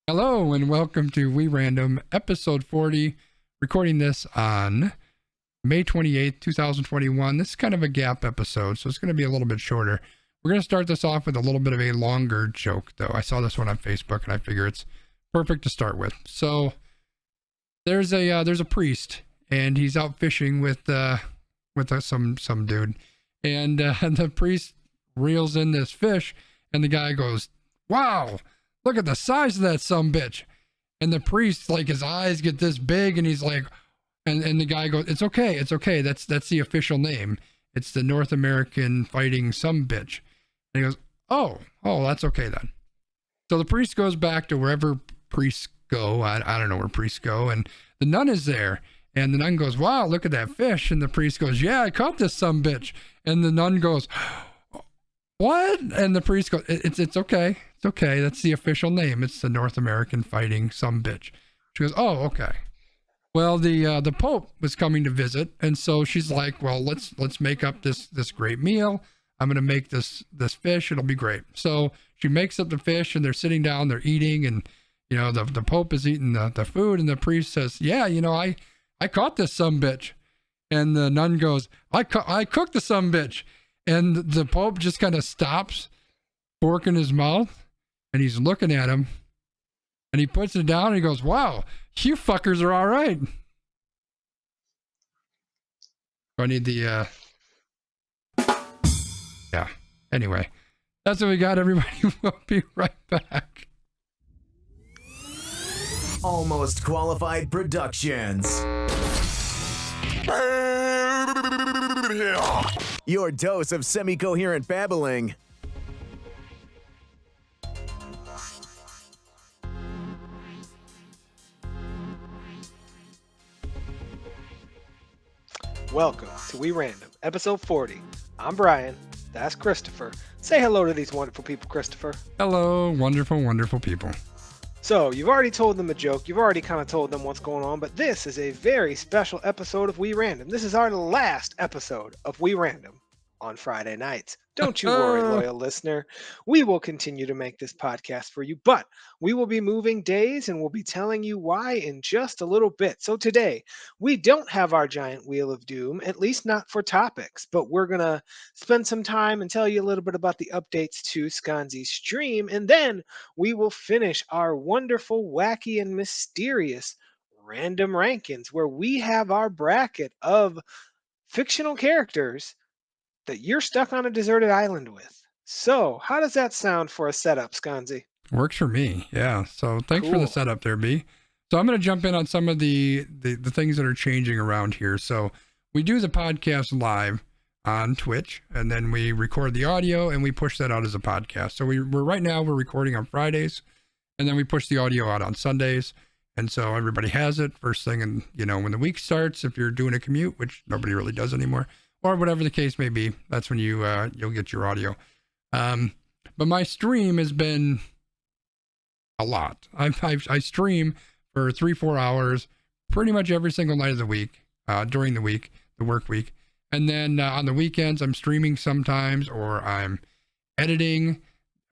Hello and welcome to We Random, episode 40, recording this on May 28th, 2021. This is kind of a gap episode, so it's going to be a little bit shorter. We're going to start this off with a little bit of a longer joke, though. I saw this one on Facebook, and I figure it's perfect to start with. So there's a priest, and he's out fishing with some dude, and the priest reels in this fish, and the guy goes, "Wow, look at the size of that sumbitch." And the priest, like, his eyes get this big, and he's like, and the guy goes, it's okay. That's the official name. It's the North American Fighting Sumbitch. And he goes, oh, that's okay then. So the priest goes back to wherever priests go. I don't know where priests go. And the nun is there. And the nun goes, wow, look at that fish. And the priest goes, yeah, I caught this sumbitch. And the nun goes, what? And the priest goes, it's okay. It's okay. That's the official name. It's the North American Fighting Sumbitch. She goes, oh, okay. Well, the Pope was coming to visit, and so she's like, well, let's make up this great meal. I'm gonna make this fish. It'll be great. So she makes up the fish, and they're sitting down, they're eating, and the Pope is eating the food, and the priest says, yeah, I caught this sumbitch. And the nun goes, I cooked the sumbitch. And the Pope just kind of stops, fork in his mouth, and he's looking at him, and he puts it down, and he goes, wow, you fuckers are all right. I need the, yeah. Anyway, that's what we got, everybody. We'll be right back. Almost Qualified Productions. Your dose of semi-coherent babbling. Welcome to We Random, episode 40. I'm Brian. That's Christopher. Say hello to these wonderful people, Christopher. Hello, wonderful, wonderful people. So, you've already told them a joke. You've already kind of told them what's going on, but this is a very special episode of We Random. This is our last episode of We Random on Friday nights. Don't you worry, loyal listener. We will continue to make this podcast for you, but we will be moving days and we'll be telling you why in just a little bit. So today, we don't have our giant wheel of doom, at least not for topics, but we're going to spend some time and tell you a little bit about the updates to Skanzi's stream, and then we will finish our wonderful, wacky, and mysterious random rankings, where we have our bracket of fictional characters that you're stuck on a deserted island with. So, how does that sound for a setup, Skanzi? Works for me, yeah. So thanks for the setup there, B. So I'm going to jump in on some of the things that are changing around here. So we do the podcast live on Twitch, and then we record the audio, and we push that out as a podcast. So we're right now we're recording on Fridays, and then we push the audio out on Sundays. And so everybody has it first thing, and when the week starts, if you're doing a commute, which nobody really does anymore, or whatever the case may be, that's when you'll get your audio. But my stream has been a lot. I stream for 3-4 hours pretty much every single night of the week, during the week, the work week. And then on the weekends, I'm streaming sometimes, or I'm editing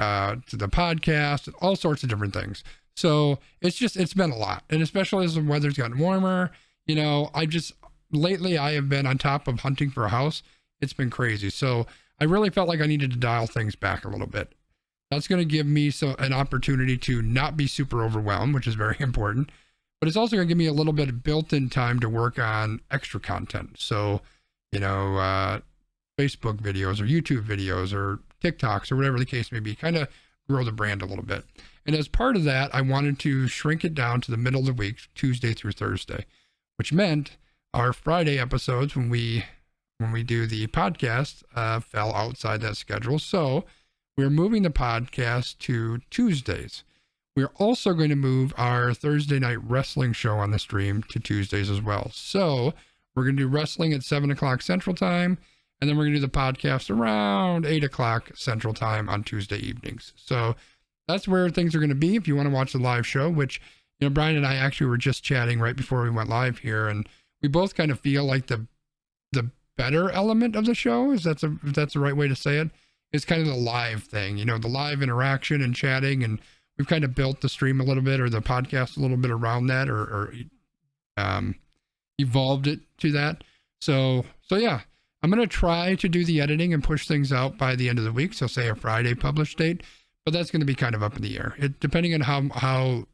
to the podcast, all sorts of different things. So it's been a lot. And especially as the weather's gotten warmer, lately I have been on top of hunting for a house. It's been crazy. So I really felt like I needed to dial things back a little bit. That's going to give me an opportunity to not be super overwhelmed, which is very important. But it's also going to give me a little bit of built-in time to work on extra content. So, Facebook videos or YouTube videos or TikToks or whatever the case may be, kind of grow the brand a little bit. And as part of that, I wanted to shrink it down to the middle of the week, Tuesday through Thursday, which meant our Friday episodes, when we do the podcast, fell outside that schedule. So we're moving the podcast to Tuesdays. We're also going to move our Thursday night wrestling show on the stream to Tuesdays as well. So we're going to do wrestling at 7 o'clock Central Time, and then we're going to do the podcast around 8 o'clock Central Time on Tuesday evenings. So that's where things are going to be if you want to watch the live show, which, Brian and I actually were just chatting right before we went live here, and we both kind of feel like the better element of the show, if that's the right way to say it, is kind of the live thing, you know, the live interaction and chatting. And we've kind of built the stream a little bit, or the podcast a little bit around that, or evolved it to that. So yeah, I'm going to try to do the editing and push things out by the end of the week. So say a Friday publish date, but that's going to be kind of up in the air. Depending on how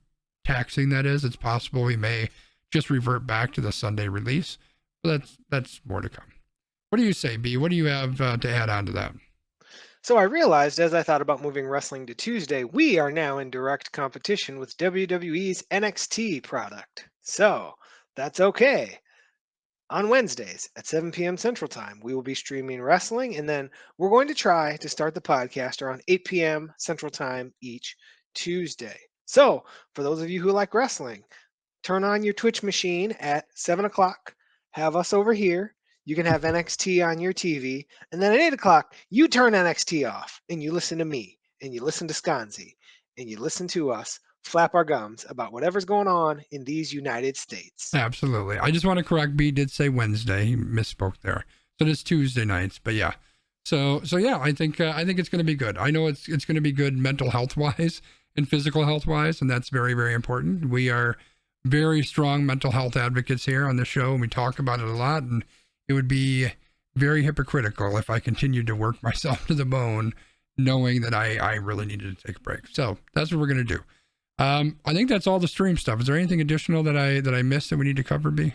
taxing that is, it's possible we may just revert back to the Sunday release. But that's more to come. What do you say, B? What do you have to add on to that? So I realized as I thought about moving wrestling to Tuesday, we are now in direct competition with WWE's NXT product. So that's okay. On Wednesdays at 7 p.m. Central Time, we will be streaming wrestling, and then we're going to try to start the podcast around 8 p.m. Central Time each Tuesday. So for those of you who like wrestling, turn on your Twitch machine at 7 o'clock, have us over here. You can have NXT on your TV, and then at 8 o'clock, you turn NXT off, and you listen to me, and you listen to Skanzi, and you listen to us flap our gums about whatever's going on in these United States. Absolutely. I just want to correct, B did say Wednesday. He misspoke there. So it's Tuesday nights, but yeah. So yeah, I think it's going to be good. I know it's going to be good mental health wise and physical health wise, and that's very, very important. We are very strong mental health advocates here on the show, and we talk about it a lot, and it would be very hypocritical if I continued to work myself to the bone knowing that I really needed to take a break. So that's what we're going to do. I think that's all the stream stuff. Is there anything additional that I missed that we need to cover, B?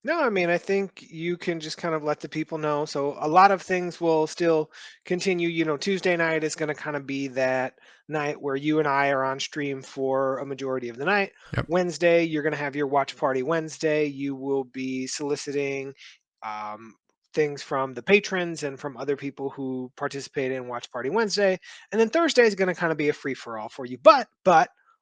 No, I mean, I think you can just kind of let the people know. So a lot of things will still continue. You know, Tuesday night is going to kind of be that night where you and I are on stream for a majority of the night. Yep. Wednesday, you're going to have your watch party Wednesday. You will be soliciting things from the patrons and from other people who participate in Watch Party Wednesday. And then Thursday is going to kind of be a free for all for you. But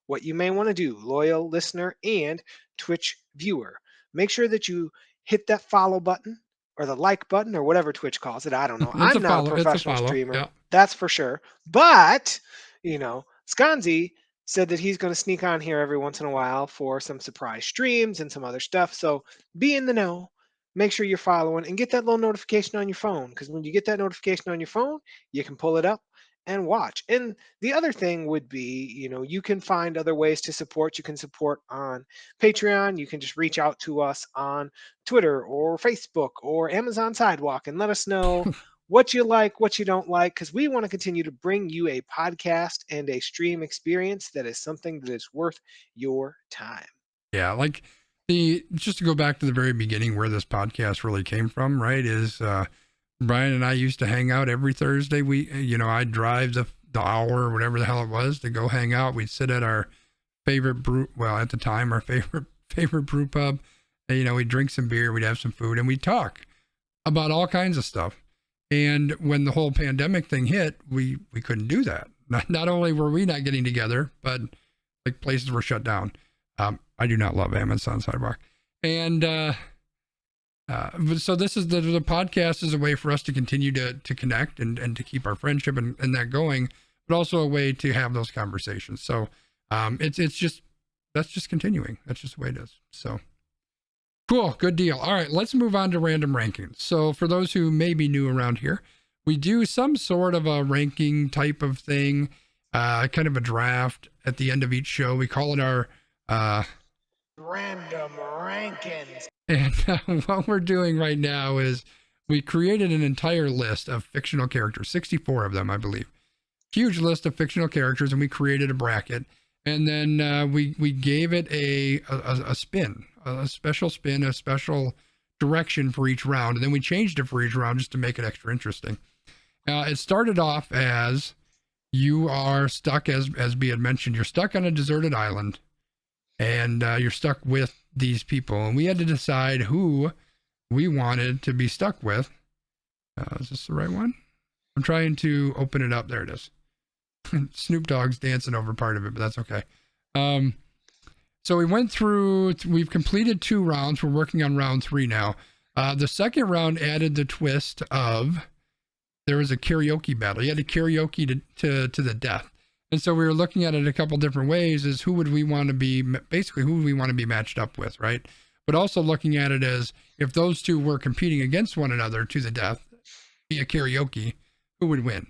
what you may want to do, loyal listener and Twitch viewer, make sure that you hit that follow button or the like button or whatever Twitch calls it. I don't know. I'm not a professional streamer. Yeah. That's for sure. But, you know, Skanzi said that he's going to sneak on here every once in a while for some surprise streams and some other stuff. So be in the know. Make sure you're following and get that little notification on your phone, because when you get that notification on your phone, you can pull it up and watch. And the other thing would be, you know, you can find other ways to support. You can support on Patreon. You can just reach out to us on Twitter or Facebook or Amazon Sidewalk and let us know what you like, what you don't like, because we want to continue to bring you a podcast and a stream experience that is something that is worth your time. Yeah, like just to go back to the very beginning where this podcast really came from, right, is Brian and I used to hang out every Thursday. I'd drive the hour or whatever the hell it was to go hang out. We'd sit at our favorite brew, well, at the time, our favorite brew pub. And, we'd drink some beer, we'd have some food, and we'd talk about all kinds of stuff. And when the whole pandemic thing hit, we couldn't do that. Not only were we not getting together, but like places were shut down. I do not love Amazon Sidewalk. And so this is the podcast is a way for us to continue to connect and to keep our friendship and that going, but also a way to have those conversations. So that's just continuing. That's just the way it is. So cool. Good deal. All right, let's move on to random rankings. So for those who may be new around here, we do some sort of a ranking type of thing, kind of a draft at the end of each show. We call it our random rankings. And what we're doing right now is we created an entire list of fictional characters, 64 of them, I believe. Huge list of fictional characters, and we created a bracket. And then we gave it a spin, a special spin, a special direction for each round. And then we changed it for each round just to make it extra interesting. It started off as you are stuck, as B had mentioned, you're stuck on a deserted island. And you're stuck with these people. And we had to decide who we wanted to be stuck with. Is this the right one? I'm trying to open it up. There it is. Snoop Dogg's dancing over part of it, but that's okay. So we went through, we've completed 2 rounds. We're working on round 3 now. The second round added the twist of there was a karaoke battle. You had to karaoke to the death. And so we were looking at it a couple different ways is who would we want to be matched up with, right? But also looking at it as if those two were competing against one another to the death via karaoke, who would win?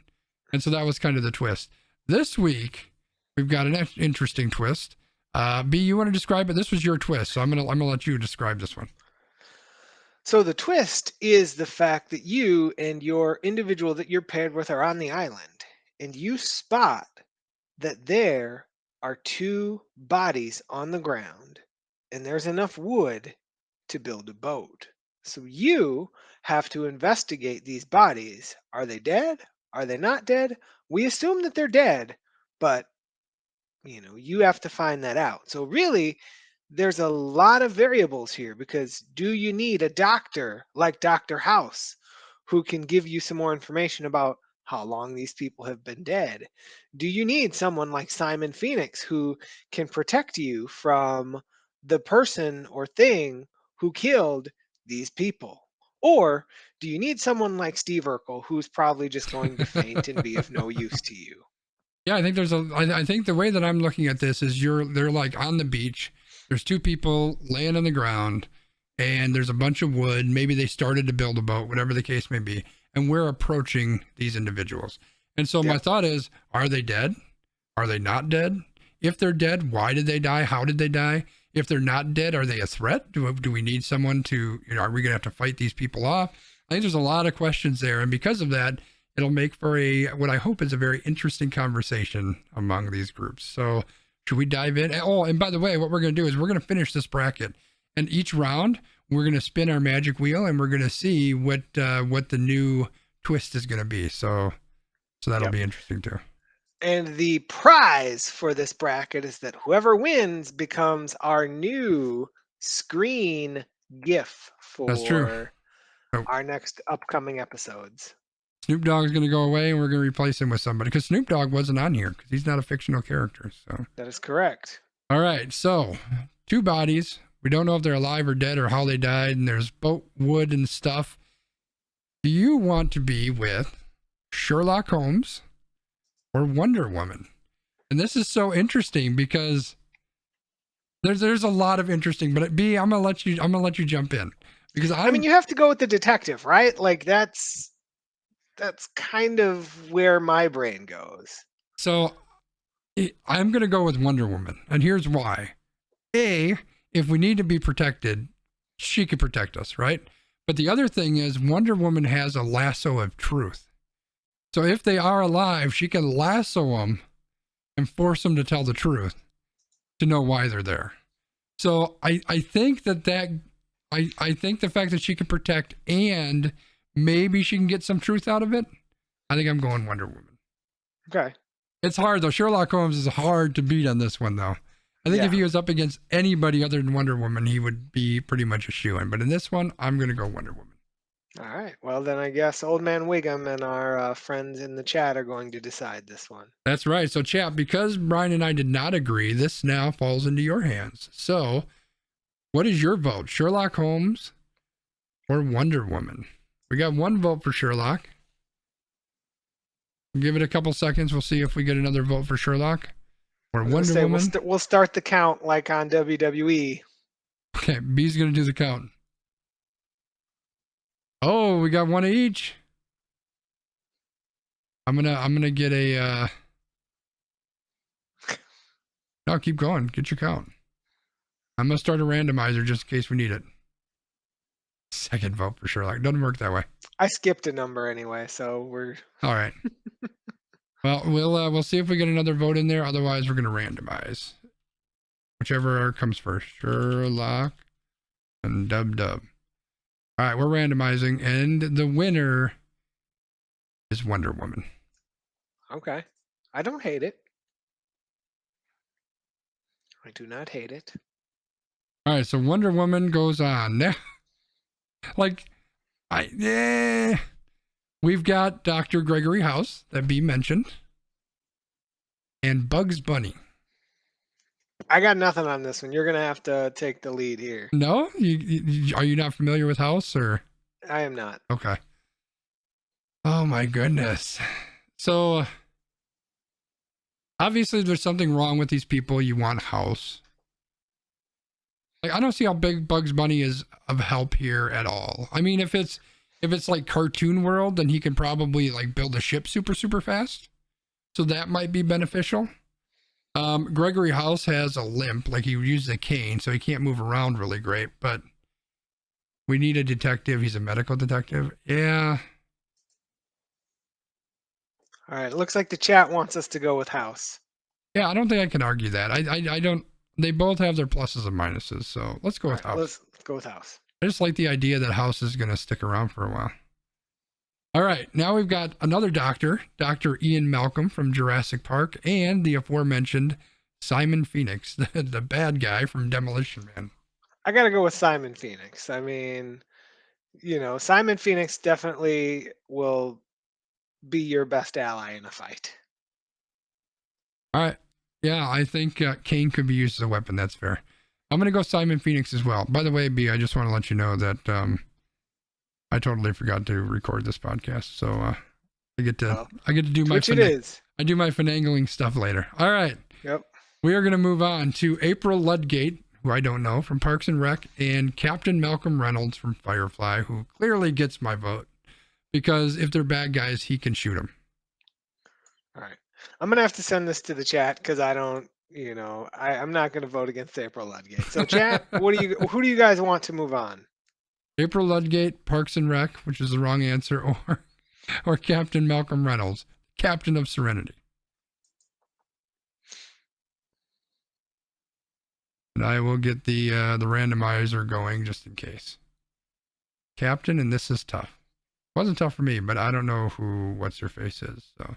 And so that was kind of the twist. This week, we've got an interesting twist. B, you want to describe it? This was your twist, so I'm gonna let you describe this one. So the twist is the fact that you and your individual that you're paired with are on the island, and you spot that there are two bodies on the ground, and there's enough wood to build a boat. So you have to investigate these bodies. Are they dead? Are they not dead? We assume that they're dead, but you have to find that out. So really, there's a lot of variables here because do you need a doctor like Dr. House who can give you some more information about how long these people have been dead? Do you need someone like Simon Phoenix who can protect you from the person or thing who killed these people? Or do you need someone like Steve Urkel who's probably just going to faint and be of no use to you? Yeah, I think I think the way that I'm looking at this is they're like on the beach. There's two people laying on the ground, and there's a bunch of wood. Maybe they started to build a boat, whatever the case may be. And we're approaching these individuals. And so my thought is, are they dead? Are they not dead? If they're dead, why did they die? How did they die? If they're not dead, are they a threat? Do we need someone to, are we going to have to fight these people off? I think there's a lot of questions there. And because of that, it'll make for what I hope is a very interesting conversation among these groups. So should we dive in? Oh, and by the way, what we're going to do is we're going to finish this bracket. And each round, we're going to spin our magic wheel and we're going to see what the new twist is going to be. So that'll be interesting too. And the prize for this bracket is that whoever wins becomes our new screen GIF That's true. for our next upcoming episodes. Snoop Dogg is going to go away and we're going to replace him with somebody because Snoop Dogg wasn't on here because he's not a fictional character. So that is correct. All right. So two bodies. We don't know if they're alive or dead or how they died. And there's boat wood and stuff. Do you want to be with Sherlock Holmes or Wonder Woman? And this is so interesting because there's a lot of interesting, but B, I'm going to let you jump in because I mean, you have to go with the detective, right? Like that's kind of where my brain goes. So I'm going to go with Wonder Woman. And here's why. A, if we need to be protected, she could protect us, right? But the other thing is Wonder Woman has a lasso of truth. So if they are alive, she can lasso them and force them to tell the truth to know why they're there. So I think I think the fact that she can protect and maybe she can get some truth out of it, I think I'm going Wonder Woman. Okay. It's hard though. Sherlock Holmes is hard to beat on this one though. I think if he was up against anybody other than Wonder Woman, he would be pretty much a shoo-in. But in this one, I'm going to go Wonder Woman. All right. Well, then I guess Old Man Wiggum and our friends in the chat are going to decide this one. That's right. So, chat, because Brian and I did not agree, this now falls into your hands. So, what is your vote? Sherlock Holmes or Wonder Woman? We got one vote for Sherlock. We'll give it a couple seconds. We'll see if we get another vote for Sherlock or Wonder Woman. We'll start the count like on WWE. Okay, B's going to do the count. Oh, we got one of each. I'm gonna get a no, keep going. Get your count. I'm gonna start a randomizer just in case we need it. Second vote for Sherlock. Doesn't work that way. I skipped a number anyway, so we're all right. Well, we'll see if we get another vote in there. Otherwise, we're gonna randomize. Whichever comes first. Sherlock and Dub. All right, we're randomizing, and the winner is Wonder Woman. Okay. I don't hate it. I do not hate it. All right, so Wonder Woman goes on. Now, we've got Dr. Gregory House that B mentioned, and Bugs Bunny. I got nothing on this one. You're gonna have to take the lead here. No, are you not familiar with House or? I am not. Okay. Oh my goodness. So obviously there's something wrong with these people. You want House. Like I don't see how big Bugs Bunny is of help here at all. I mean, if it's If it's like Cartoon World, then he can probably like build a ship super, super fast. So that might be beneficial. Gregory House has a limp, like he uses a cane, so he can't move around really great, but we need a detective. He's a medical detective. Yeah. All right. It looks like the chat wants us to go with House. Yeah, I don't think I can argue that. I don't, they both have their pluses and minuses, so let's go with House. Let's go with House. I just like the idea that House is going to stick around for a while. All right, now we've got another doctor, Dr. Ian Malcolm from Jurassic Park, and the aforementioned Simon Phoenix, the bad guy from Demolition Man. I got to go with Simon Phoenix. I mean, Simon Phoenix definitely will be your best ally in a fight. All right. Yeah, I think Kane could be used as a weapon. That's fair. I'm going to go Simon Phoenix as well. By the way, B, I just want to let you know that I totally forgot to record this podcast. So I get to do my I do my finagling stuff later. All right. Yep. We are going to move on to April Ludgate, who I don't know, from Parks and Rec, and Captain Malcolm Reynolds from Firefly, who clearly gets my vote because if they're bad guys, he can shoot them. All right. I'm going to have to send this to the chat because I don't, I'm not going to vote against April Ludgate. So chat, who do you guys want to move on? April Ludgate, Parks and Rec, which is the wrong answer, or Captain Malcolm Reynolds, Captain of Serenity. And I will get the randomizer going just in case. Captain, and this is tough. It wasn't tough for me, but I don't know who what's her face is. So.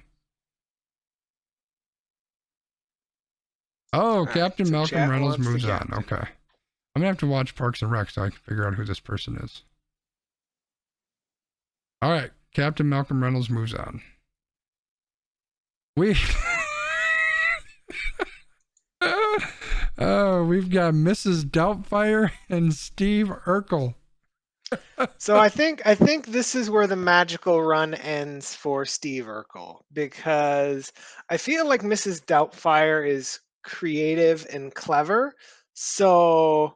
Oh, Captain so Malcolm Reynolds moves on. Captain. Okay. I'm gonna have to watch Parks and Rec so I can figure out who this person is. All right, Captain Malcolm Reynolds moves on. We've got Mrs. Doubtfire and Steve Urkel. So I think this is where the magical run ends for Steve Urkel because I feel like Mrs. Doubtfire is creative and clever. So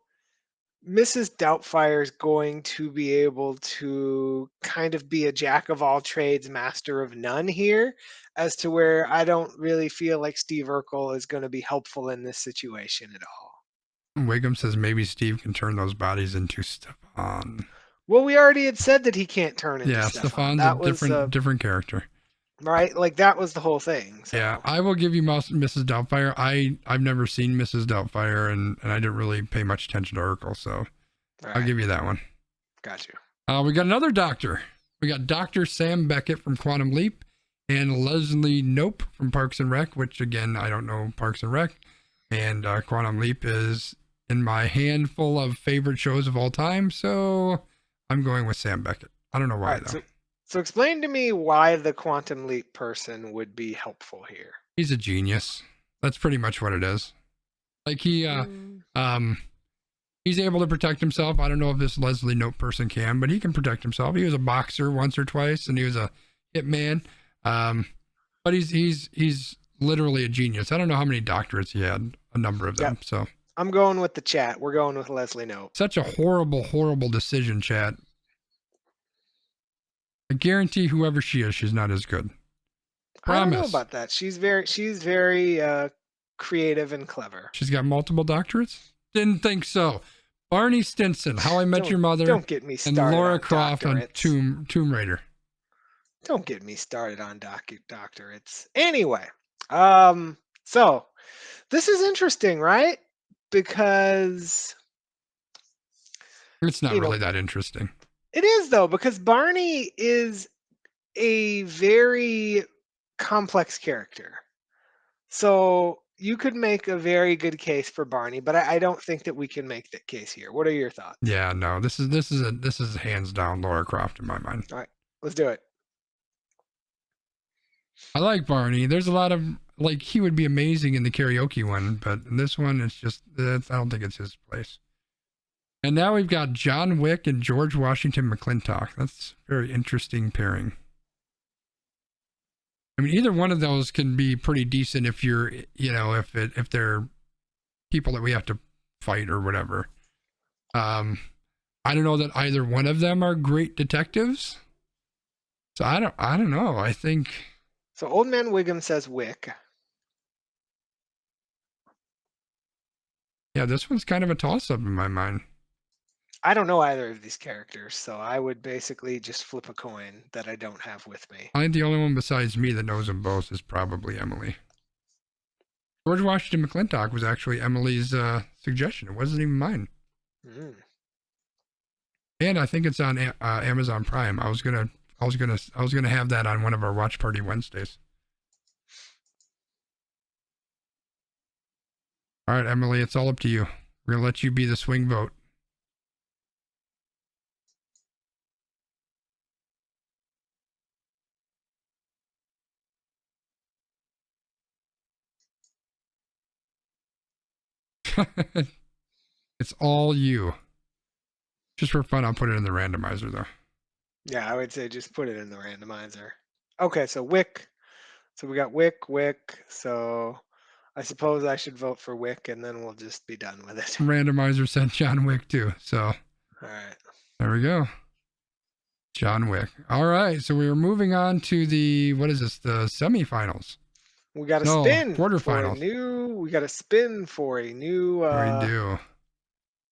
Mrs. Doubtfire is going to be able to kind of be a jack of all trades, master of none here, as to where I don't really feel like Steve Urkel is going to be helpful in this situation at all. Wiggum says maybe Steve can turn those bodies into Stefan. Well, we already had said that he can't turn into Stefan. Stefan's a different character. Right? Like that was the whole thing. So. Yeah, I will give you Mrs. Doubtfire. I've never seen Mrs. Doubtfire, and I didn't really pay much attention to Urkel, so I'll give you that one. Got you. We got another doctor. We got Dr. Sam Beckett from Quantum Leap and Leslie Knope from Parks and Rec, which again, I don't know Parks and Rec. And Quantum Leap is in my handful of favorite shows of all time, so I'm going with Sam Beckett. I don't know why, though. So explain to me why the Quantum Leap person would be helpful here. He's a genius. That's pretty much what it is. Like he's able to protect himself. I don't know if this Leslie Knope person can, but he can protect himself. He was a boxer once or twice, and he was a hitman. But he's literally a genius. I don't know how many doctorates he had. A number of them. Yep. So I'm going with the chat. We're going with Leslie Knope. Such a horrible decision, chat. I guarantee whoever she is, she's not as good. Promise. I don't know about that. She's very creative and clever. She's got multiple doctorates? Didn't think so. Barney Stinson, How I Met Your Mother. Don't get me started. And Laura Croft on Tomb Raider. Don't get me started on doctorates. Anyway, so this is interesting, right? Because it's not really that interesting. It is, though, because Barney is a very complex character. So you could make a very good case for Barney, but I don't think that we can make that case here. What are your thoughts? Yeah, no, this is hands down Laura Croft in my mind. All right, let's do it. I like Barney. There's a lot of he would be amazing in the karaoke one, but in this one, it's just I don't think it's his place. And now we've got John Wick and George Washington McClintock. That's a very interesting pairing. I mean, either one of those can be pretty decent if you're, if they're people that we have to fight or whatever. I don't know that either one of them are great detectives. So I don't know. I think. So Old Man Wiggum says Wick. Yeah, this one's kind of a toss-up in my mind. I don't know either of these characters, so I would basically just flip a coin that I don't have with me. I think the only one besides me that knows them both is probably Emily. George Washington McClintock was actually Emily's suggestion. It wasn't even mine. Mm. And I think it's on Amazon Prime. I was gonna have that on one of our Watch Party Wednesdays. All right, Emily, it's all up to you. We're gonna let you be the swing vote. It's all you. Just for fun, I'll put it in the randomizer though. Yeah, I would say just put it in the randomizer. Okay, so Wick. So we got Wick. So I suppose I should vote for Wick, and then we'll just be done with it. Randomizer sent John Wick too. So All right. there we go. John Wick. All right, so we were moving on to the the semifinals. We got to spin quarterfinals. We got to spin for a new. We do.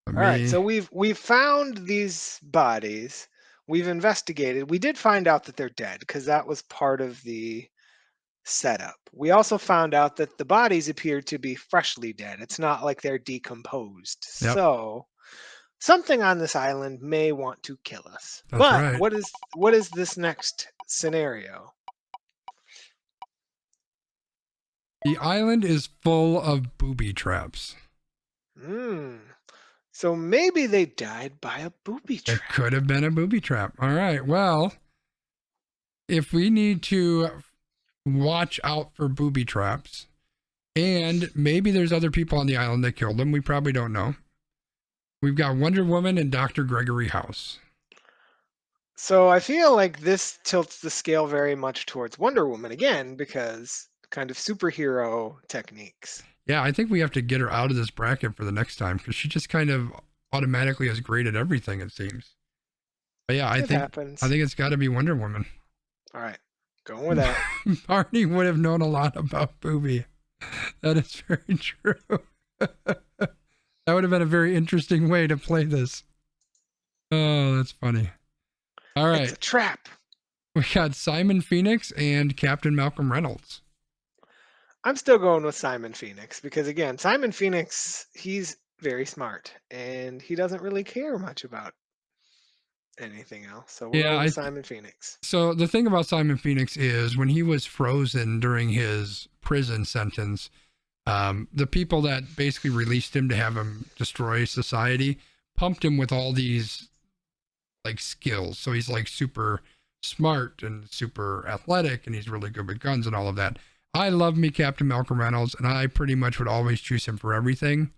All right, so we've found these bodies. We've investigated. We did find out that they're dead because that was part of the setup. We also found out that the bodies appear to be freshly dead. It's not like they're decomposed. Yep. So something on this island may want to kill us. That's but right. what is this next scenario? The island is full of booby traps. So maybe they died by a booby trap. It could have been a booby trap. All right. Well, if we need to watch out for booby traps, and maybe there's other people on the island that killed them, we probably don't know. We've got Wonder Woman and Dr. Gregory House. So I feel like this tilts the scale very much towards Wonder Woman again, because kind of superhero techniques. Yeah, I think we have to get her out of this bracket for the next time because she just kind of automatically is great at everything, it seems. But yeah, I think it's got to be Wonder Woman. All right, going with that. Barney would have known a lot about Booby. That is very true. That would have been a very interesting way to play this. Oh, that's funny. All right. It's a trap. We got Simon Phoenix and Captain Malcolm Reynolds. I'm still going with Simon Phoenix because, again, Simon Phoenix, he's very smart and he doesn't really care much about anything else. So we're going with Simon Phoenix. So the thing about Simon Phoenix is when he was frozen during his prison sentence, the people that basically released him to have him destroy society pumped him with all these like skills. So he's like super smart and super athletic and he's really good with guns and all of that. I love me Captain Malcolm Reynolds and I pretty much would always choose him for everything.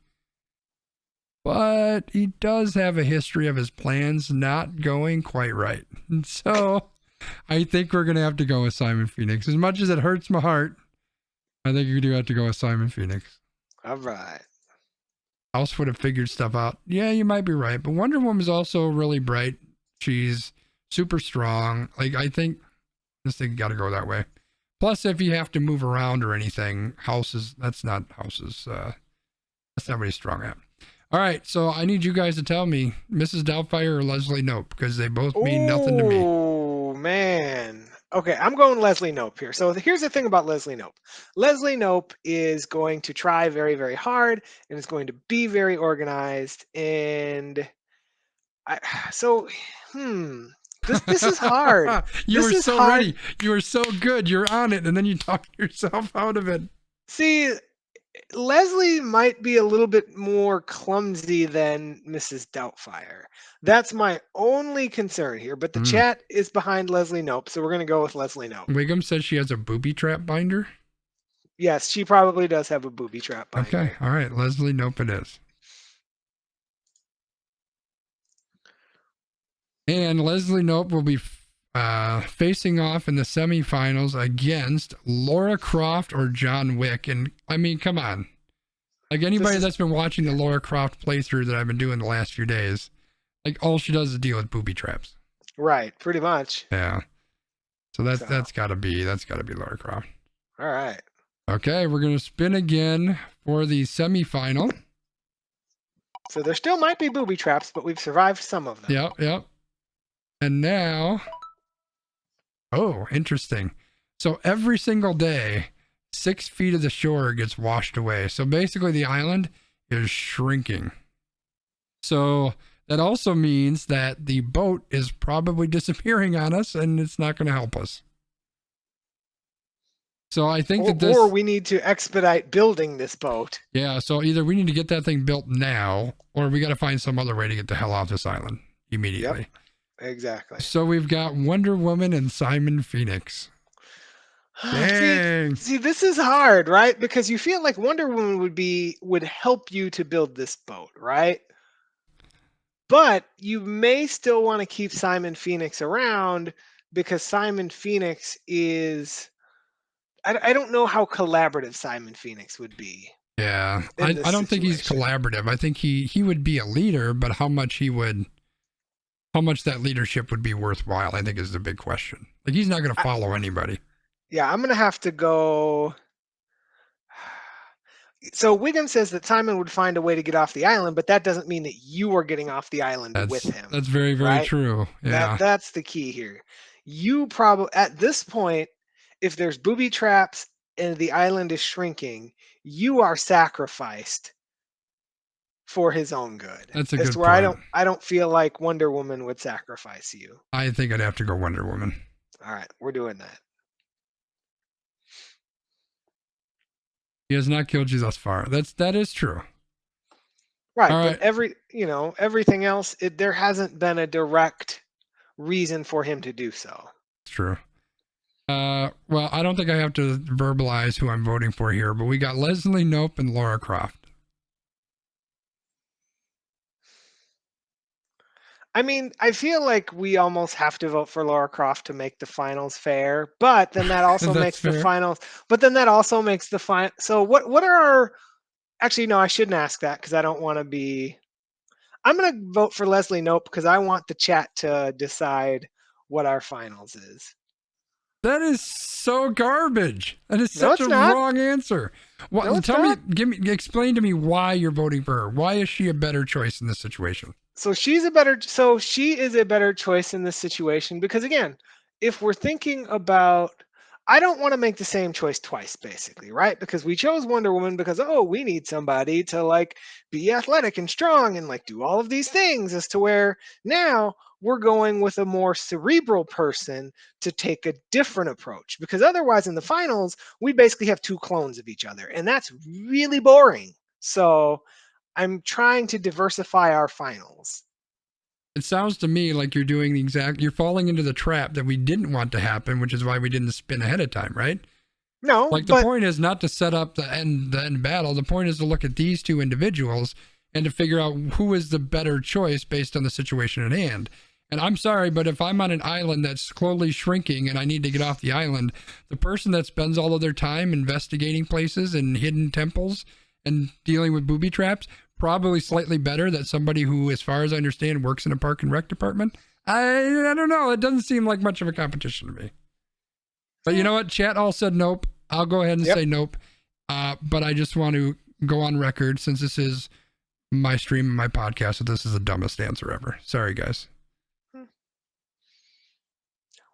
But he does have a history of his plans not going quite right. And so I think we're going to have to go with Simon Phoenix. As much as it hurts my heart, I think you do have to go with Simon Phoenix. All right. House would have figured stuff out. Yeah, you might be right. But Wonder Woman's also really bright. She's super strong. Like, I think this thing got to go that way. Plus, if you have to move around or anything, that's not what he's strong at. All right, so I need you guys to tell me, Mrs. Doubtfire or Leslie Knope, because they both mean nothing to me. Oh, man. Okay, I'm going Leslie Knope here. So here's the thing about Leslie Knope. Leslie Knope is going to try very, very hard and is going to be very organized. And this is hard. You were so ready. You were so good. You're on it, and then you talked yourself out of it. See, Leslie might be a little bit more clumsy than Mrs. Doubtfire. That's my only concern here. But the chat is behind Leslie Knope, so we're going to go with Leslie Knope. Wiggum says she has a booby trap binder. Yes, she probably does have a booby trap binder. Okay, all right. Leslie Knope it is. And Leslie Knope will be facing off in the semifinals against Laura Croft or John Wick. And I mean, come on. Like anybody that's been watching the Laura Croft playthrough that I've been doing the last few days, Like all she does is deal with booby traps. Right, pretty much. Yeah. So that's gotta be Lara Croft. All right. Okay, we're gonna spin again for the semifinal. So there still might be booby traps, but we've survived some of them. Yep. And now, oh, interesting. So every single day, 6 feet of the shore gets washed away. So basically the island is shrinking. So that also means that the boat is probably disappearing on us and it's not going to help us. So I think or we need to expedite building this boat. Yeah, so either we need to get that thing built now, or we got to find some other way to get the hell off this island immediately. Yep, exactly. So we've got Wonder Woman and Simon Phoenix. Dang. See, this is hard, right? Because you feel like Wonder Woman would help you to build this boat, right? But you may still want to keep Simon Phoenix around because Simon Phoenix is... I don't know how collaborative Simon Phoenix would be. Yeah, I don't think he's collaborative. I think he would be a leader, but how much that leadership would be worthwhile, I think is the big question. Like he's not going to follow anybody. Yeah, I'm going to have to go. So Wiggum says that Simon would find a way to get off the island, but that doesn't mean that you are getting off the island with him. That's very, very true. Yeah, that's the key here. You probably at this point, if there's booby traps and the island is shrinking, you are sacrificed for his own good. That's a good point. Where I don't feel like Wonder Woman would sacrifice you. I think I'd have to go Wonder Woman. All right, we're doing that. He has not killed you thus far. That is true. Right, but everything else, there hasn't been a direct reason for him to do so. It's true. Well, I don't think I have to verbalize who I'm voting for here, but we got Leslie Knope and Lara Croft. I mean, I feel like we almost have to vote for Lara Croft to make the finals fair, but then that also makes the finals. But then that also makes the final. So what are our? Actually, no, I shouldn't ask that because I don't want to be. I'm going to vote for Leslie Knope because I want the chat to decide what our finals is. That is so garbage. That is such a wrong answer. Well, explain to me why you're voting for her. Why is she a better choice in this situation? So she is a better choice in this situation because again, if we're thinking about, I don't want to make the same choice twice, basically, right? Because we chose Wonder Woman because, we need somebody to like be athletic and strong and like do all of these things, as to where now we're going with a more cerebral person to take a different approach, because otherwise in the finals, we basically have two clones of each other and that's really boring. So I'm trying to diversify our finals. It sounds to me like you're falling into the trap that we didn't want to happen, which is why we didn't spin ahead of time, right? No. Like the point is not to set up the end battle. The point is to look at these two individuals and to figure out who is the better choice based on the situation at hand. And I'm sorry, but if I'm on an island that's slowly shrinking and I need to get off the island, the person that spends all of their time investigating places and hidden temples and dealing with booby traps, probably slightly better than somebody who, as far as I understand, works in a park and rec department. I don't know. It doesn't seem like much of a competition to me. But you know what? Chat all said nope. I'll go ahead and say nope. But I just want to go on record, since this is my stream and my podcast, that this is the dumbest answer ever. Sorry, guys.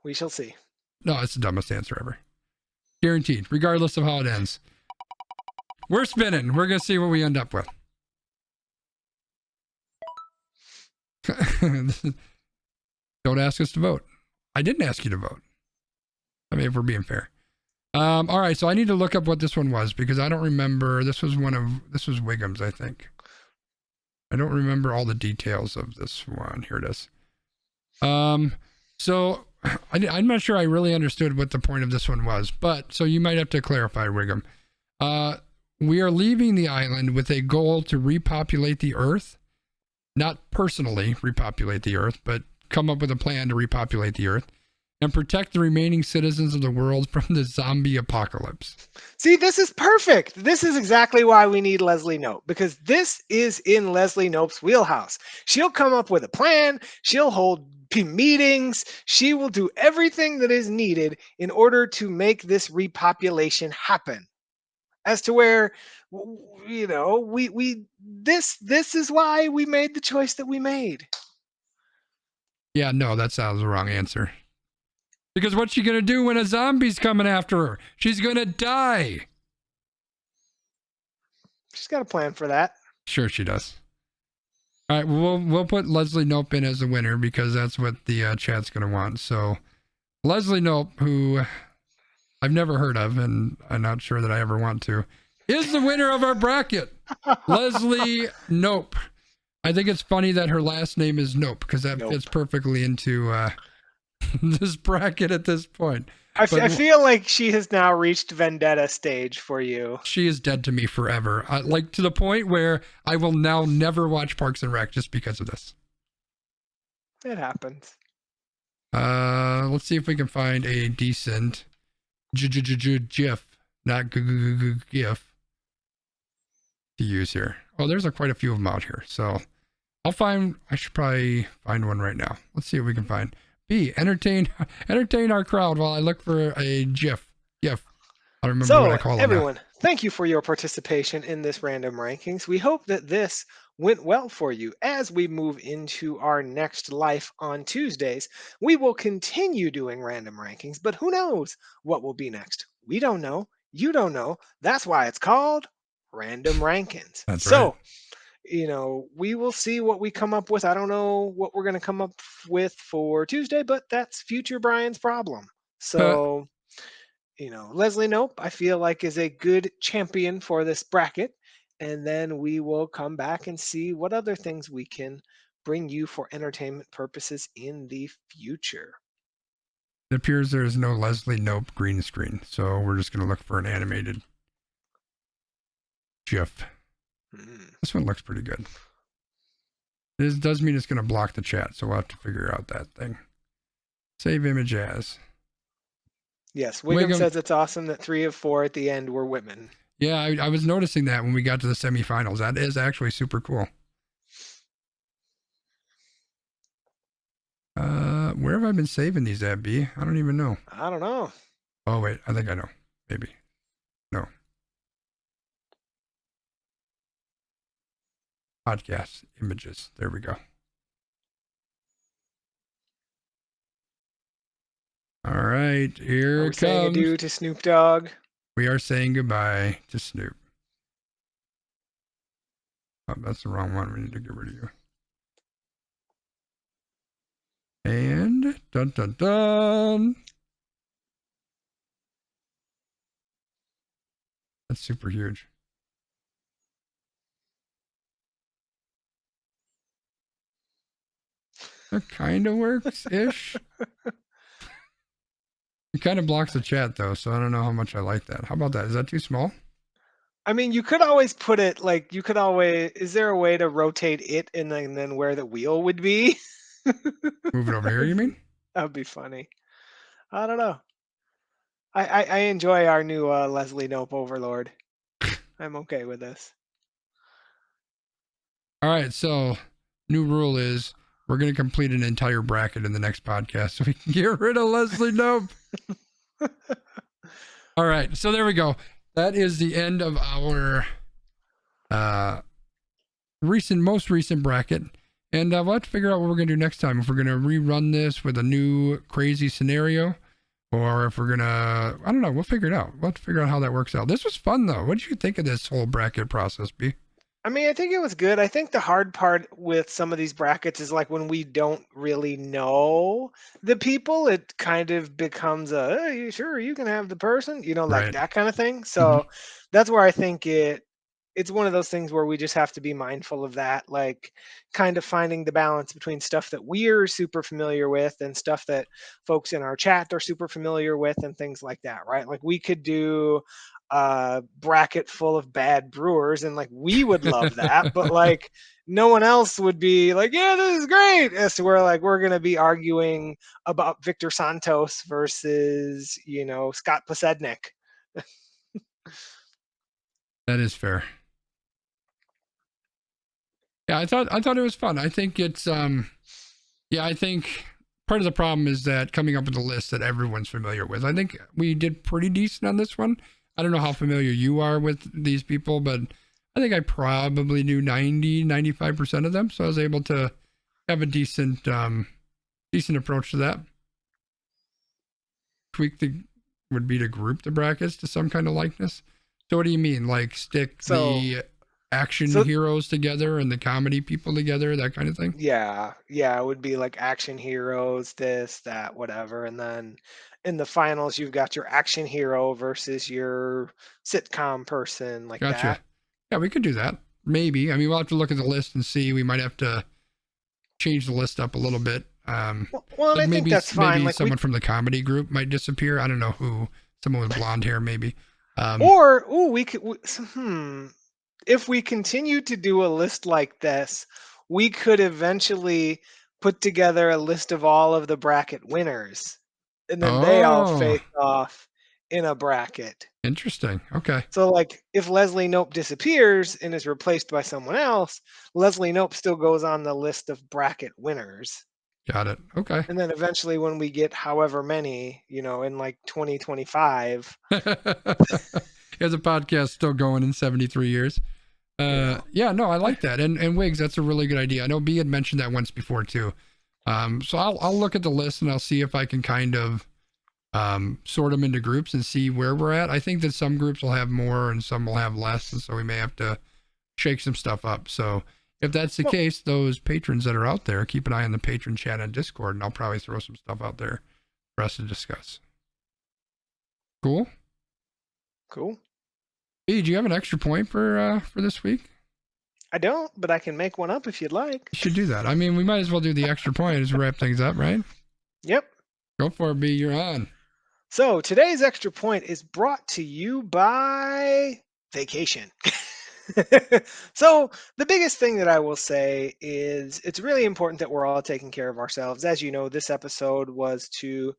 We shall see. No, it's the dumbest answer ever. Guaranteed, regardless of how it ends. We're spinning. We're going to see what we end up with. Don't ask us to vote. I didn't ask you to vote. I mean, if we're being fair. All right, so I need to look up what this one was because I don't remember. This was Wiggum's, I think. I don't remember all the details of this one. Here it is. So I'm not sure I really understood what the point of this one was, but so you might have to clarify, Wiggum. We are leaving the island with a goal to repopulate the Earth. Not personally repopulate the Earth, but come up with a plan to repopulate the Earth. and protect the remaining citizens of the world from the zombie apocalypse. See, this is perfect. This is exactly why we need Leslie Knope, because this is in Leslie Knope's wheelhouse. She'll come up with a plan. She'll hold meetings. She will do everything that is needed in order to make this repopulation happen. As to where, this is why we made the choice that we made. Yeah, no, that sounds the wrong answer. Because what's she gonna do when a zombie's coming after her? She's gonna die. She's got a plan for that. Sure, she does. All right, we'll put Leslie Knope in as the winner because that's what the chat's gonna want. So, Leslie Knope, who I've never heard of, and I'm not sure that I ever want to, is the winner of our bracket. Leslie Knope. I think it's funny that her last name is Knope because that fits perfectly into this bracket at this point. I feel like she has now reached vendetta stage for you. She is dead to me forever. Like to the point where I will now never watch Parks and Rec just because of this. It happens. Let's see if we can find a decent GIF, not GIF, to use here. Oh, there's quite a few of them out here. So I should probably find one right now. Let's see what we can find. B, entertain our crowd while I look for a GIF. I don't remember what I call it. So everyone, thank you for your participation in this random rankings. We hope that this went well for you. As we move into our next life on Tuesdays, we will continue doing random rankings, but who knows what will be next? We don't know. You don't know. That's why it's called Random Rankins. That's right. We will see what we come up with. I don't know what we're going to come up with for Tuesday, but that's future Brian's problem. So, Leslie Knope, I feel like, is a good champion for this bracket. And then we will come back and see what other things we can bring you for entertainment purposes in the future. It appears there is no Leslie Knope green screen. So we're just going to look for an animated GIF. This one looks pretty good. This does mean it's going to block the chat, so we'll have to figure out that thing. Save image as. Yes, Wiggum says it's awesome that 3 of 4 at the end were women. Yeah, I was noticing that when we got to the semifinals. That is actually super cool. Where have I been saving these at, B? I don't even know. I don't know. Oh, wait, I think I know. Maybe. No. Podcast images. There we go. All right, here it comes. Saying adieu to Snoop Dogg. We are saying goodbye to Snoop. Oh, that's the wrong one. We need to get rid of you. And dun dun dun. That's super huge. That kind of works-ish. It kind of blocks the chat, though, so I don't know how much I like that. How about that? Is that too small? I mean, you could always put it, is there a way to rotate it and then where the wheel would be? Move it over here, you mean? That would be funny. I don't know. I enjoy our new Leslie Knope overlord. I'm okay with this. All right, so new rule is we're going to complete an entire bracket in the next podcast so we can get rid of Leslie Knope. All right, so there we go. That is the end of our most recent bracket. And we'll have to figure out what we're going to do next time. If we're going to rerun this with a new crazy scenario, or if we're going to, I don't know, we'll figure it out. We'll have to figure out how that works out. This was fun, though. What did you think of this whole bracket process, B? I mean, I think it was good. I think the hard part with some of these brackets is like when we don't really know the people, it kind of becomes hey, sure, you can have the person, like that kind of thing. So that's where I think it it's one of those things where we just have to be mindful of that, like kind of finding the balance between stuff that we're super familiar with and stuff that folks in our chat are super familiar with and things like that, right? Like we could do a bracket full of bad brewers and like we would love that, but like no one else would be like, yeah, this is great. As to where like we're gonna be arguing about Victor Santos versus, Scott Posednik. That is fair. Yeah, I thought it was fun. I think it's I think part of the problem is that coming up with a list that everyone's familiar with. I think we did pretty decent on this one. I don't know how familiar you are with these people, but I think I probably knew 95% of them. So I was able to have a decent approach to that. Would be to group the brackets to some kind of likeness. So what do you mean? Like stick the action heroes together and the comedy people together, that kind of thing? Yeah, it would be like action heroes, this, that, whatever. And then in the finals, you've got your action hero versus your sitcom person, like Gotcha. that. Yeah, we could do that. Maybe. I mean, we'll have to look at the list and see. We might have to change the list up a little bit. Well, like I think that's fine. Maybe like someone from the comedy group might disappear. I don't know who. Someone with blonde hair, maybe. We could. If we continue to do a list like this, we could eventually put together a list of all of the bracket winners, and then they all face off in a bracket. Interesting. Okay. So, like, if Leslie Knope disappears and is replaced by someone else, Leslie Knope still goes on the list of bracket winners. Got it. Okay. And then eventually, when we get however many, in like 2025. There's a podcast still going in 73 years. Yeah, no, I like that. And Wiggs, that's a really good idea. I know B had mentioned that once before too. So I'll look at the list and I'll see if I can kind of sort them into groups and see where we're at. I think that some groups will have more and some will have less, and so we may have to shake some stuff up. So if that's the case, those patrons that are out there, keep an eye on the patron chat on Discord, and I'll probably throw some stuff out there for us to discuss. Cool. B, do you have an extra point for this week? I don't, but I can make one up if you'd like. You should do that. I mean, we might as well do the extra point as we wrap things up, right? Yep. Go for it, B. You're on. So today's extra point is brought to you by vacation. So the biggest thing that I will say is it's really important that we're all taking care of ourselves. As you know, this episode was to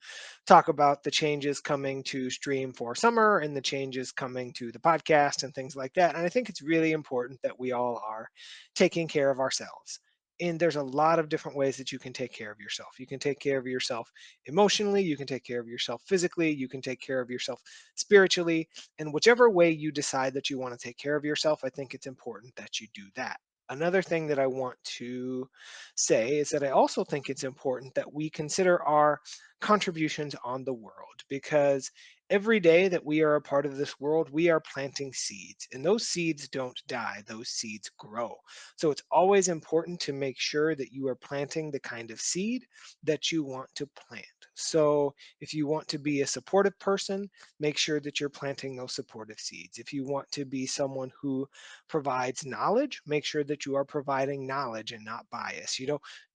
talk about the changes coming to stream for summer and the changes coming to the podcast and things like that. And I think it's really important that we all are taking care of ourselves. And there's a lot of different ways that you can take care of yourself. You can take care of yourself emotionally, you can take care of yourself physically, you can take care of yourself spiritually, and whichever way you decide that you want to take care of yourself, I think it's important that you do that. Another thing that I want to say is that I also think it's important that we consider our contributions on the world, because every day that we are a part of this world, we are planting seeds, and those seeds don't die, those seeds grow. So it's always important to make sure that you are planting the kind of seed that you want to plant. So if you want to be a supportive person, make sure that you're planting those supportive seeds. If you want to be someone who provides knowledge, make sure that you are providing knowledge and not bias.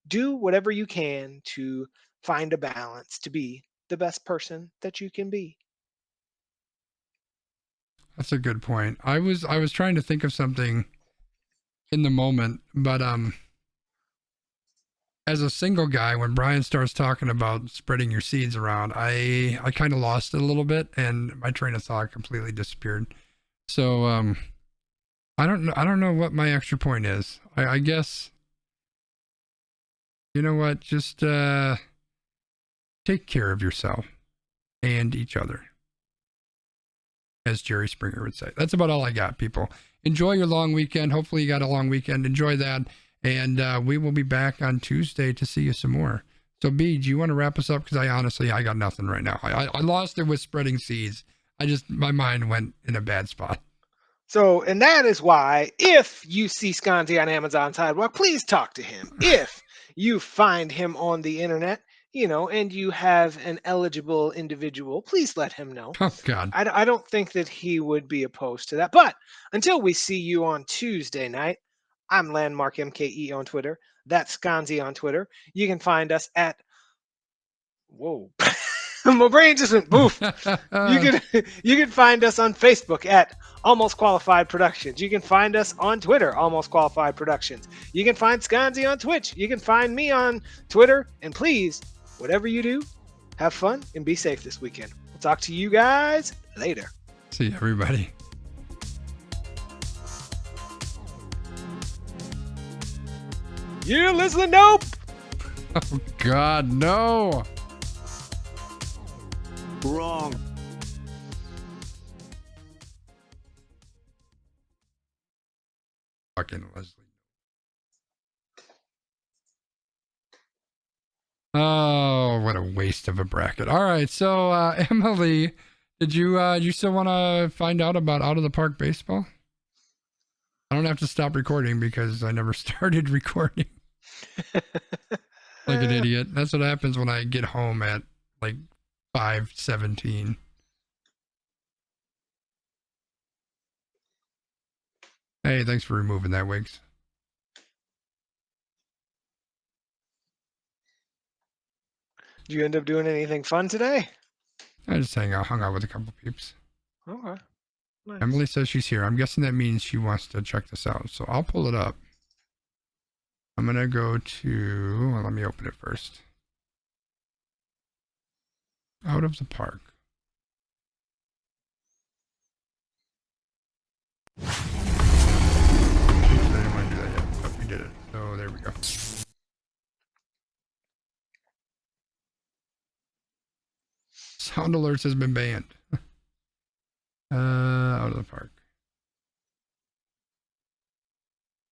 Do whatever you can to find a balance to be the best person that you can be. That's a good point. I was trying to think of something in the moment, but as a single guy, when Brian starts talking about spreading your seeds around, I kind of lost it a little bit, and my train of thought completely disappeared. So I don't know what my extra point is. I guess, you know what? Just take care of yourself and each other, as Jerry Springer would say. That's about all I got, people. Enjoy your long weekend. Hopefully you got a long weekend. Enjoy that. And we will be back on Tuesday to see you some more. So, B, do you want to wrap us up? Because I got nothing right now. I lost it with spreading seeds. My mind went in a bad spot. So, and that is why, if you see Sconzi on Amazon Sidewalk, please talk to him. If you find him on the internet, and you have an eligible individual, please let him know. Oh God. I don't think that he would be opposed to that. But until we see you on Tuesday night, I'm Landmark MKE on Twitter. That's Sconzi on Twitter. You can find us at whoa. My brain just went boof. You can find us on Facebook at Almost Qualified Productions. You can find us on Twitter, Almost Qualified Productions. You can find Sconzi on Twitch. You can find me on Twitter. And please, whatever you do, have fun and be safe this weekend. We'll talk to you guys later. See you, everybody. You listening? Nope. Oh God, no. Wrong. Fucking Leslie. Oh, what a waste of a bracket. All right, so Emily, did you still want to find out about Out of the Park Baseball? I don't have to stop recording because I never started recording. Like an idiot. That's what happens when I get home at like 5:17. Hey, thanks for removing that, Wiggs. Did you end up doing anything fun today? I just hung out with a couple peeps. Okay. Nice. Emily says she's here. I'm guessing that means she wants to check this out. So I'll pull it up. I'm going to go to, well, let me open it first. Out of the Park. Oops, I didn't want to do that yet, but we did it. So there we go. Sound alerts has been banned. Out of the Park.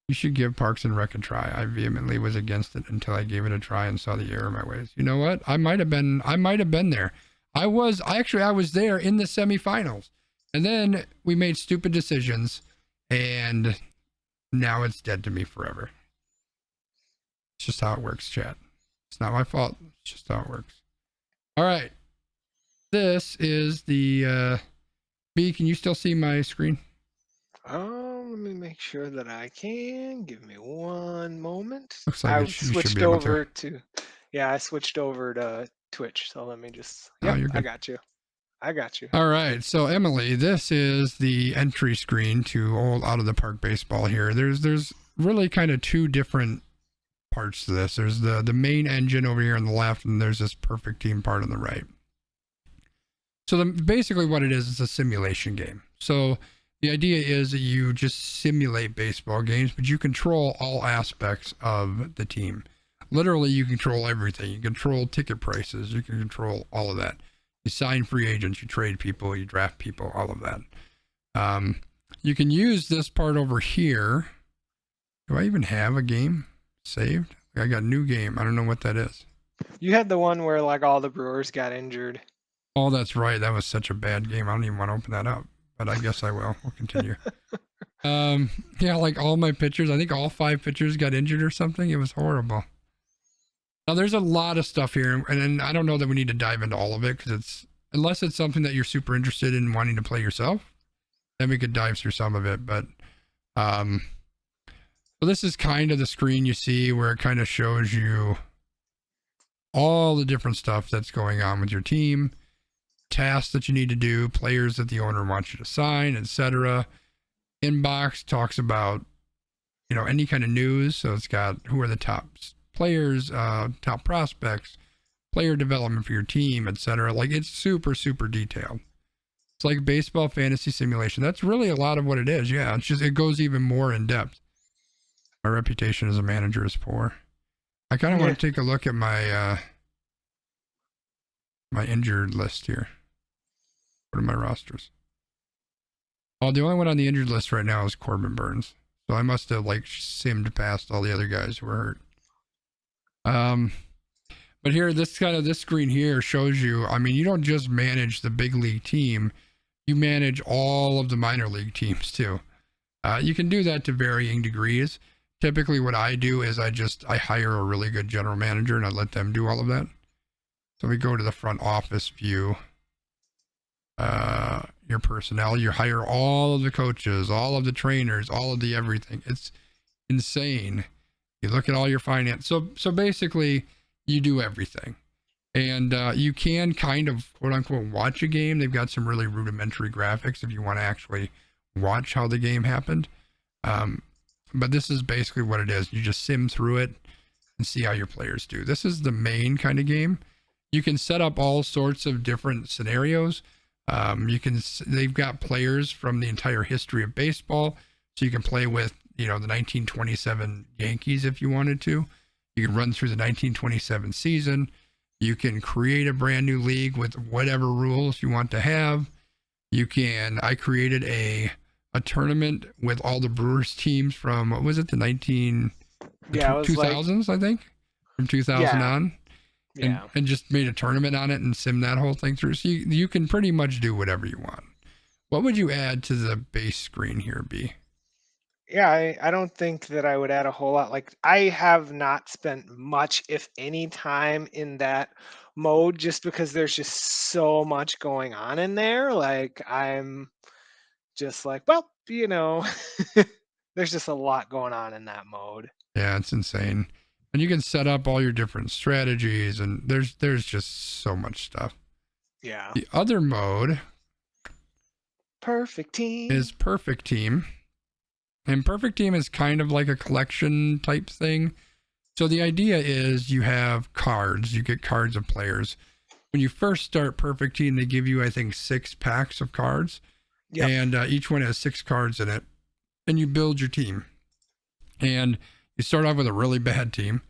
You should give Parks and Rec a try. I vehemently was against it until I gave it a try and saw the error in my ways. You know what? I might have been there. I was there in the semifinals. And then we made stupid decisions and now it's dead to me forever. It's just how it works, chat. It's not my fault. It's just how it works. All right. This is the B, can you still see my screen? Let me make sure that I can. Give me one moment. Looks like I you should switched be able over to. I switched over to Twitch. So let me just, Oh, you're I good. got you. I got you. All right. So Emily, this is the entry screen to old Out of the Park Baseball here. There's really kind of two different parts to this. There's the main engine over here on the left, and there's this perfect team part on the right. So basically what it is, it's a simulation game. So the idea is that you just simulate baseball games, but you control all aspects of the team. Literally, you control everything. You control ticket prices. You can control all of that. You sign free agents. You trade people. You draft people. All of that. You can use this part over here. Do I even have a game saved? I got new game. I don't know what that is. You had the one where like all the Brewers got injured. Oh, that's right. That was such a bad game. I don't even want to open that up, but I guess I will. We'll continue. Yeah, like all my pitchers, I think all 5 pitchers got injured or something. It was horrible. Now there's a lot of stuff here, and I don't know that we need to dive into all of it because unless it's something that you're super interested in wanting to play yourself, then we could dive through some of it. But so this is kind of the screen you see where it kind of shows you all the different stuff that's going on with your team, tasks that you need to do, players that the owner wants you to sign, etc. Inbox talks about, any kind of news. So it's got who are the top players, top prospects, player development for your team, etc. Like it's super, super detailed. It's like baseball fantasy simulation. That's really a lot of what it is. Yeah, it's just, it goes even more in depth. My reputation as a manager is poor. I kind of want to take a look at my my injured list here. What are my rosters? Oh, the only one on the injured list right now is Corbin Burns. So I must have simmed past all the other guys who were hurt. But here, this screen here shows you, you don't just manage the big league team, you manage all of the minor league teams too. You can do that to varying degrees. Typically what I do is I hire a really good general manager and I let them do all of that. So we go to the front office view. Your personnel, you hire all of the coaches, all of the trainers, all of the everything. It's insane. You look at all your finance. So basically, you do everything. And you can kind of, quote unquote, watch a game. They've got some really rudimentary graphics if you want to actually watch how the game happened. But this is basically what it is. You just sim through it and see how your players do. This is the main kind of game. You can set up all sorts of different scenarios. They've got players from the entire history of baseball. So you can play with, the 1927 Yankees if you wanted to. You can run through the 1927 season. You can create a brand new league with whatever rules you want to have. I created a tournament with all the Brewers teams from, what was it, the 2000s, I think, from 2000 on. And just made a tournament on it and sim that whole thing through. So you can pretty much do whatever you want. What would you add to the base screen here, B? Yeah, I don't think that I would add a whole lot. Like, I have not spent much, if any, time in that mode just because there's just so much going on in there. Like, I'm just like, well, there's just a lot going on in that mode. Yeah, it's insane. And you can set up all your different strategies, and there's just so much stuff. Yeah. The other mode Perfect Team is Perfect Team. And Perfect Team is kind of like a collection type thing. So the idea is you have cards. You get cards of players. When you first start Perfect Team, they give you, I think, 6 packs of cards. Yep. And each one has 6 cards in it. And you build your team. And you start off with a really bad team.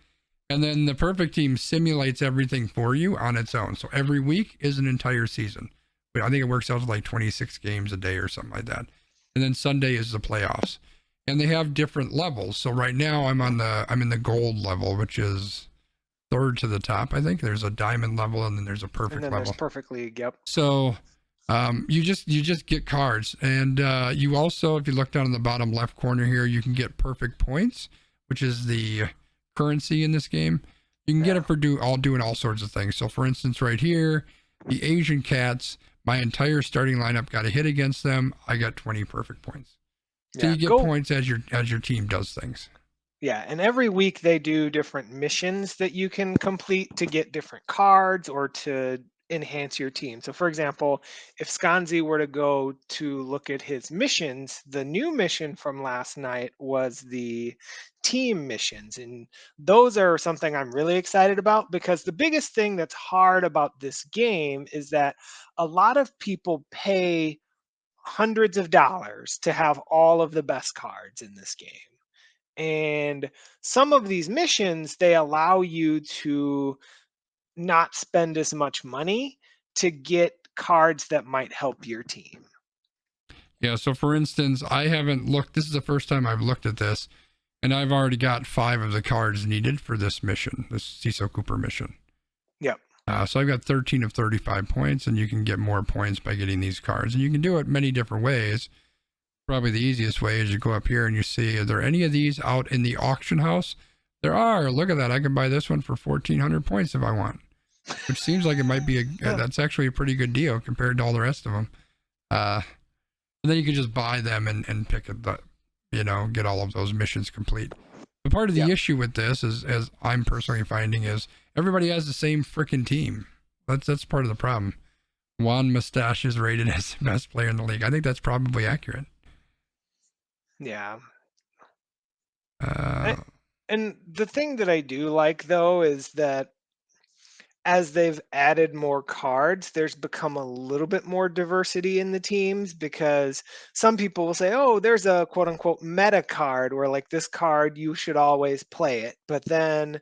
And then the Perfect Team simulates everything for you on its own. So every week is an entire season. I think it works out to like 26 games a day or something like that. And then Sunday is the playoffs. And they have different levels. So right now I'm in the gold level, which is 3rd to the top. I think there's a diamond level and then there's a perfect level. There's perfect league. Yep. So you just get cards, and you also, if you look down in the bottom left corner here, you can get perfect points, which is the currency in this game. You can get it for doing all sorts of things. So for instance, right here, the Asian Cats, my entire starting lineup got a hit against them. I got 20 perfect points. So you get points as your team does things. Yeah, and every week they do different missions that you can complete to get different cards or to enhance your team. So for example, if Skanzi were to go to look at his missions, the new mission from last night was the team missions. And those are something I'm really excited about because the biggest thing that's hard about this game is that a lot of people pay hundreds of dollars to have all of the best cards in this game. And some of these missions, they allow you to not spend as much money to get cards that might help your team. Yeah, so for instance, I haven't looked, this is the first time I've looked at this, and I've already got 5 of the cards needed for this mission, this Cecil Cooper mission. Yep. So I've got 13 of 35 points, and you can get more points by getting these cards. And you can do it many different ways. Probably the easiest way is you go up here and you see, are there any of these out in the auction house? There are. Look at that. I can buy this one for 1,400 points if I want, which seems like it might be that's actually a pretty good deal compared to all the rest of them. And then you can just buy them and pick it, get all of those missions complete. But part of the issue with this is, as I'm personally finding, is everybody has the same freaking team. That's part of the problem. Juan Mustache is rated as the best player in the league. I think that's probably accurate. Yeah. And the thing that I do like, though, is that as they've added more cards, there's become a little bit more diversity in the teams because some people will say, oh, there's a quote unquote meta card where like this card, you should always play it. But then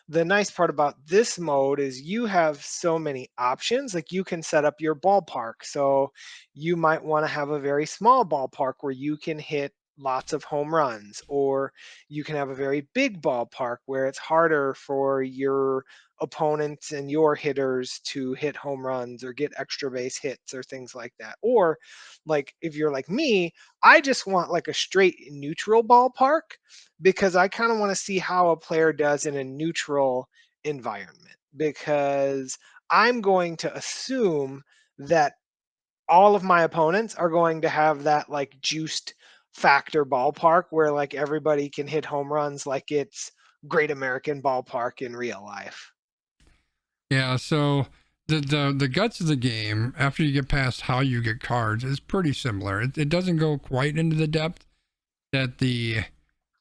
the nice part about this mode is you have so many options. Like you can set up your ballpark. So you might want to have a very small ballpark where you can hit lots of home runs, or you can have a very big ballpark where it's harder for your opponents and your hitters to hit home runs or get extra base hits or things like that. Or like if you're like me, I just want like a straight neutral ballpark because I kind of want to see how a player does in a neutral environment, because I'm going to assume that all of my opponents are going to have that like juiced factor ballpark where like everybody can hit home runs like it's Great American Ballpark in real life. Yeah, so the guts of the game after you get past how you get cards is pretty similar. It doesn't go quite into the depth that the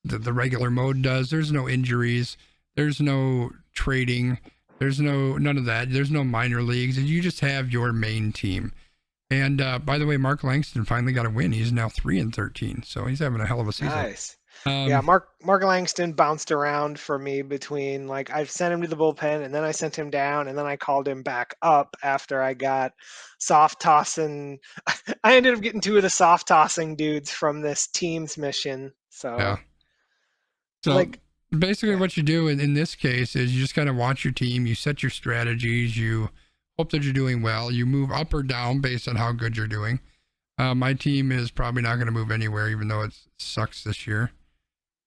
regular mode does. There's no injuries, there's no trading, there's none of that. There's no minor leagues. You just have your main team. And by the way, Mark Langston finally got a win. He's now 3-13, so he's having a hell of a season. Nice. Yeah, Mark Langston bounced around for me between like I've sent him to the bullpen and then I sent him down and then I called him back up after I got soft tossing. I ended up getting 2 of the soft tossing dudes from this team's mission. So yeah. So like basically what you do in this case is you just kind of watch your team, you set your strategies, you hope that you're doing well, you move up or down based on how good you're doing. My team is probably not going to move anywhere, even though it sucks this year.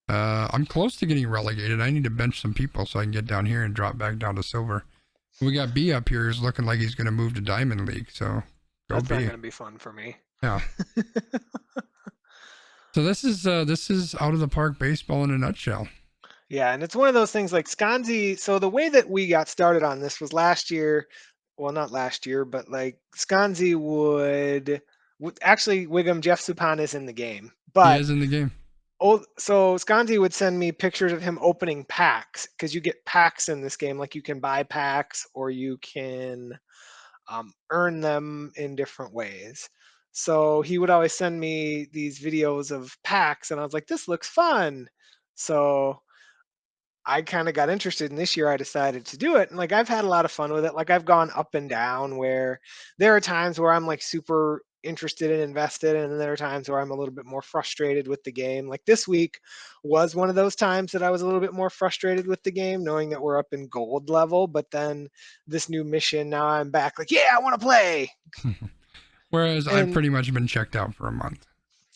I'm close to getting relegated. I need to bench some people so I can get down here and drop back down to silver. We got B up here is looking like he's going to move to Diamond League, so go that's B. not going to be fun for me. Yeah. So this is out of the park baseball in a nutshell. Yeah, and it's one of those things like Sconzi. So the way that we got started on this was last year. Well, not last year, but like Sconzi would actually Wiggum Jeff Supan is in the game, He but is in the game. so Sconzi would send me pictures of him opening packs because you get packs in this game. Like you can buy packs or you can earn them in different ways. So he would always send me these videos of packs, and I was like, "This looks fun." So I kind of got interested, and this year I decided to do it. And like I've had a lot of fun with it. Like I've gone up and down where there are times where I'm like super interested and invested, and then there are times where I'm a little bit more frustrated with the game. Like this week was one of those times that I was a little bit more frustrated with the game, knowing that we're up in gold level. But then this new mission, now I'm back like, yeah, I want to play. Whereas I've And pretty much been checked out for a month.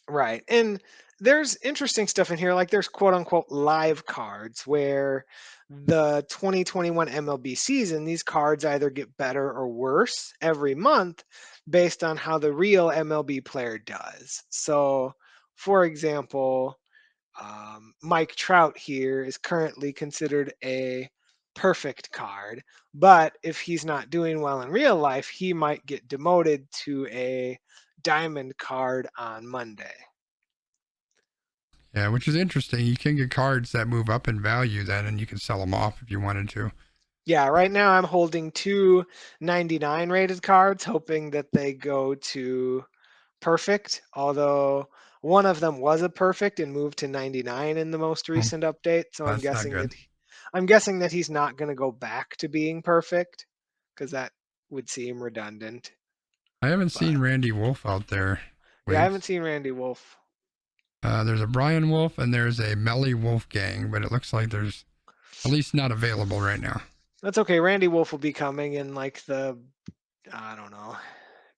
right. And there's interesting stuff in here. Like there's quote unquote live cards where the 2021 MLB season, these cards either get better or worse every month based on how the real MLB player does. So, for example, Mike Trout here is currently considered a perfect card, but if he's not doing well in real life, he might get demoted to a diamond card on Monday. Yeah, which is interesting. You can get cards that move up in value then, and you can sell them off if you wanted to. Yeah, right now I'm holding 2 99 rated cards, hoping that they go to perfect, although one of them was a perfect and moved to 99 in the most Oh, recent update, so that's not good. I'm guessing that he's not going to go back to being perfect because that would seem redundant. I haven't But seen Randy Wolf out there. yeah, I Wait. haven't seen Randy Wolf. There's a Brian Wolf and there's a Melly Wolfgang, but it looks like there's at least not available right now. That's okay. Randy Wolf will be coming in like I don't know,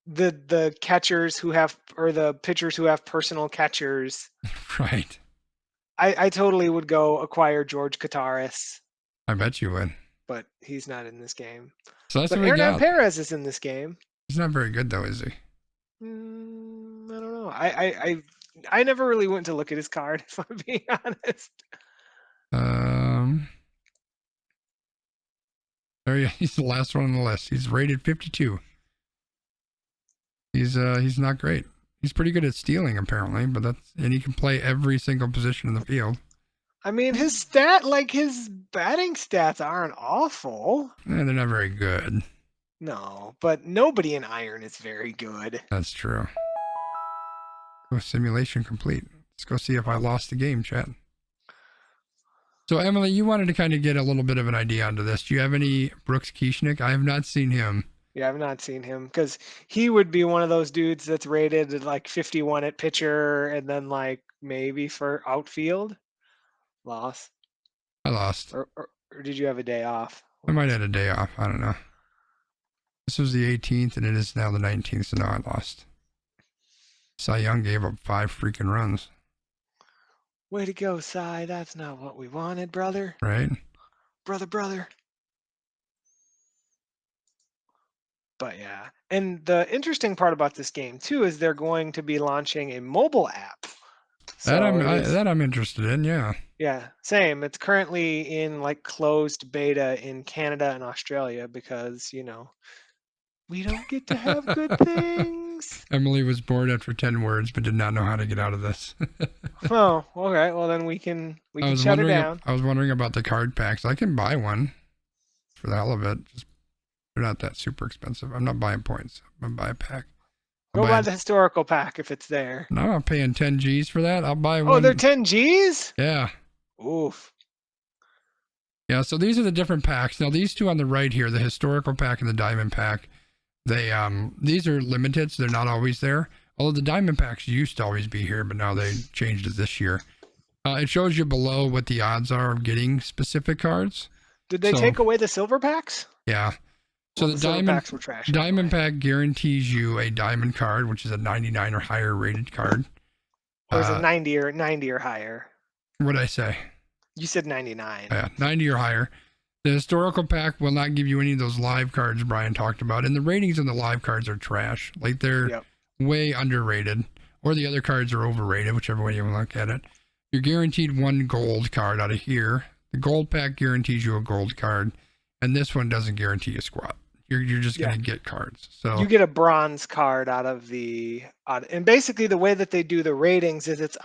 the catchers who have or the pitchers who have personal catchers. Right. I totally would go acquire George Kataris, I bet you would. but he's not in this game. So that's But what we Hernan got. Perez is in this game. He's not very good though, is he? I don't know. I never really went to look at his card, if I'm being honest. He's the last one on the list. He's rated 52. He's not great. He's pretty good at stealing apparently, and he can play every single position in the field. I mean, his batting stats aren't awful. They're not very good. No, but nobody in Iron is very good. That's true. Oh, simulation complete. Let's go see if I lost the game, chat. So Emily, you wanted to kind of get a little bit of an idea onto this. Do you have any Brooks Kieschnick? I have not seen him. Yeah, I've not seen him because he would be one of those dudes that's rated at like 51 at pitcher and then like maybe for outfield. Loss. I lost. Or did you have a day off? I might have had a day off. I don't know. This was the 18th and it is now the 19th, so now I lost. Cy Young gave up 5 freaking runs. Way to go, Cy. That's not what we wanted, brother. Right? Brother. But yeah, and the interesting part about this game too is they're going to be launching a mobile app. So it is, that I'm interested in. Yeah. yeah, same. It's currently in like closed beta in Canada and Australia because, we don't get to have good things. Emily was bored after 10 words, but did not know how to get out of this. Oh, okay. Well, then we can I was shut her wondering. down. I was wondering about the card packs. I can buy one for the hell of it. Just they're not that super expensive. I'm not buying points. I'm gonna buy a pack. Go buy the historical pack if it's there. No, I'm paying 10 G's for that. I'll buy one. Oh, they're 10 G's? Yeah. Oof. Yeah, so these are the different packs. Now these two on the right here, the historical pack and the diamond pack, these are limited, so they're not always there. Although the diamond packs used to always be here, but now they changed it this year. It shows you below what the odds are of getting specific cards. Did they take away the silver packs? Yeah. So the diamond packs were trash. Diamond pack guarantees you a diamond card, which is a 99 or higher rated card. Or is it 90 or higher? What did I say? You said 99. Yeah, 90 or higher. The historical pack will not give you any of those live cards Brian talked about, and the ratings on the live cards are trash. Like they're way underrated, or the other cards are overrated, whichever way you look at it. You're guaranteed one gold card out of here. The gold pack guarantees you a gold card, and this one doesn't guarantee a squat. You're just gonna get cards. So you get a bronze card out of and basically the way that they do the ratings is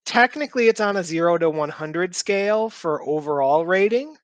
technically it's on a 0 to 100 scale for overall rating,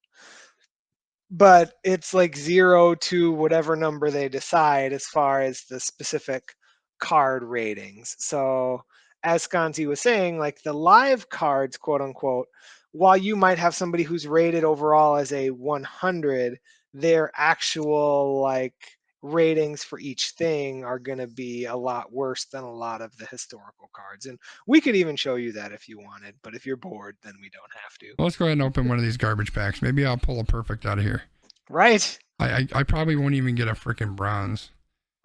but it's like 0 to whatever number they decide as far as the specific card ratings. So as Skanzi was saying, like the live cards, quote unquote, while you might have somebody who's rated overall as a 100, their actual like ratings for each thing are going to be a lot worse than a lot of the historical cards. And we could even show you that if you wanted, but if you're bored, then we don't have to. Well, let's go ahead and open one of these garbage packs. Maybe I'll pull a perfect out of here. Right. I probably won't even get a freaking bronze.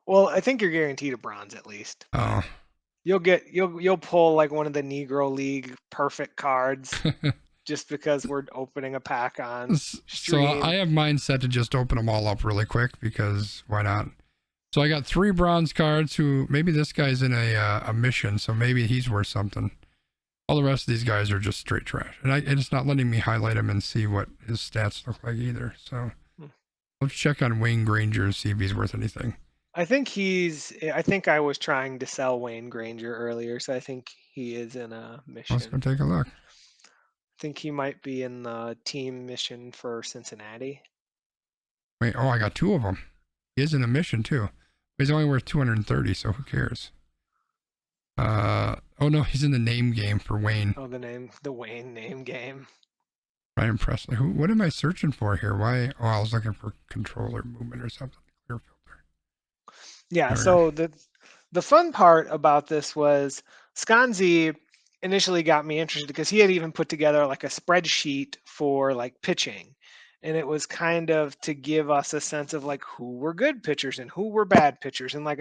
Well, I think you're guaranteed a bronze at least. Oh. You'll pull like one of the Negro League perfect cards. Just because we're opening a pack on stream. So I have mine set to just open them all up really quick because why not? So I got 3 bronze cards maybe this guy's in a mission, so maybe he's worth something. All the rest of these guys are just straight trash. And it's not letting me highlight him and see what his stats look like either. So let's check on Wayne Granger and see if he's worth anything. I think I was trying to sell Wayne Granger earlier, so I think he is in a mission. Let's go take a look. I think he might be in the team mission for Cincinnati. Wait, I got 2 of them. He is in a mission too. He's only worth 230, so who cares? Oh no, he's in the name game for Wayne. Oh, the Wayne name game. Ryan Presley. What am I searching for here? Why? Oh, I was looking for controller movement or something. Clear filter. Yeah. So the fun part about this was Skanzi initially got me interested because he had even put together like a spreadsheet for like pitching, and it was kind of to give us a sense of like who were good pitchers and who were bad pitchers. And like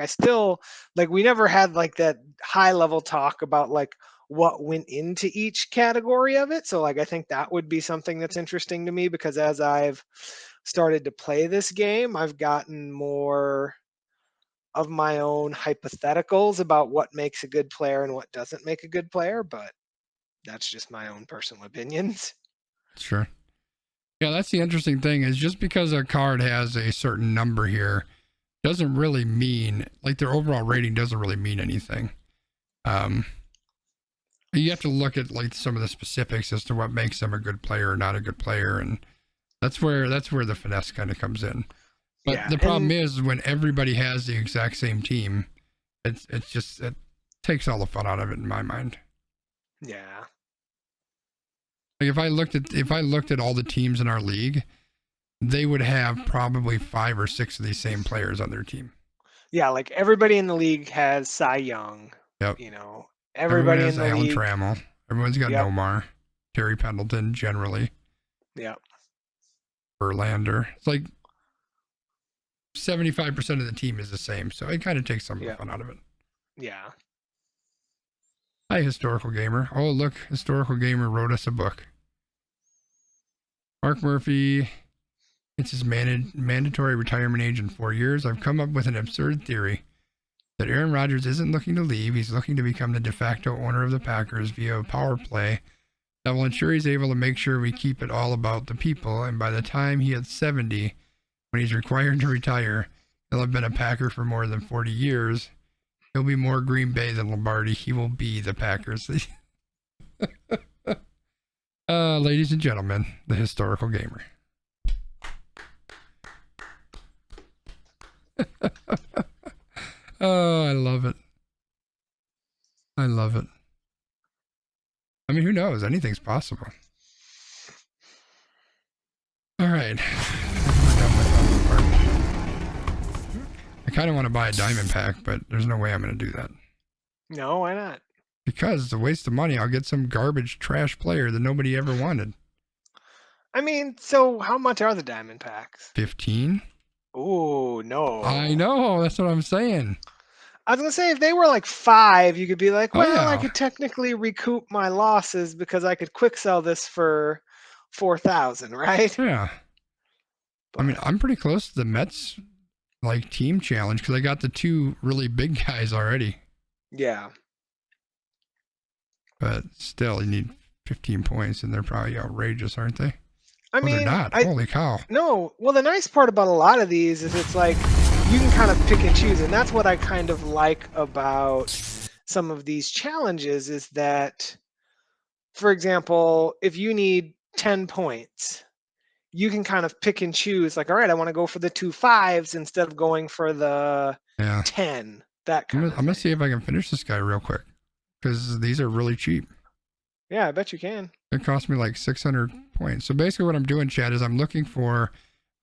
we never had like that high level talk about like what went into each category of it. So like I think that would be something that's interesting to me because as I've started to play this game, I've gotten more of my own hypotheticals about what makes a good player and what doesn't make a good player, but that's just my own personal opinions. Sure. Yeah, that's the interesting thing is just because a card has a certain number here doesn't really mean, like their overall rating doesn't really mean anything. You have to look at like some of the specifics as to what makes them a good player or not a good player, and that's where the finesse kind of comes in. But the problem is when everybody has the exact same team, it takes all the fun out of it in my mind. Yeah. Like if I looked at all the teams in our league, they would have probably 5 or 6 of these same players on their team. Yeah, like everybody in the league has Cy Young. Yep. Everybody has in the Alan league. Trammell. Everyone's got Nomar, Terry Pendleton generally. Yep. Verlander. It's like 75% of the team is the same, so it kind of takes some of the fun out of it. Yeah. Hi, Historical Gamer. Oh, look, Historical Gamer wrote us a book. Mark Murphy, It's his mandatory retirement age in 4 years. I've come up with an absurd theory that Aaron Rodgers isn't looking to leave. He's looking to become the de facto owner of the Packers via a power play that will ensure he's able to make sure we keep it all about the people. And by the time he hits 70, when he's required to retire, he'll have been a Packer for more than 40 years. He'll be more Green Bay than Lombardi. He will be the Packers. Ladies and gentlemen, the historical gamer. Oh, I love it. I love it. I mean, who knows? Anything's possible. All right. We're done with that part. I kind of want to buy a diamond pack, but there's no way I'm going to do that. No, why not? Because it's a waste of money. I'll get some garbage trash player that nobody ever wanted. I mean, so how much are the diamond packs? 15? Oh, no. I know. That's what I'm saying. I was going to say, if they were like 5, you could be like, Oh, well, yeah. I could technically recoup my losses because I could quick sell this for 4,000, right? Yeah. I mean, I'm pretty close to the Mets like team challenge because I got the 2 really big guys already. Yeah. But still, you need 15 points, and they're probably outrageous, aren't they? I mean, they're not. Holy cow. No. Well, the nice part about a lot of these is it's like you can kind of pick and choose. And that's what I kind of like about some of these challenges is that, for example, if you need 10 points, you can kind of pick and choose like, all right, I want to go for the 2 5s instead of going for the 10. That kind of I'm going to see if I can finish this guy real quick because these are really cheap. Yeah, I bet you can. It cost me like 600 points. So basically what I'm doing, Chad, is I'm looking for,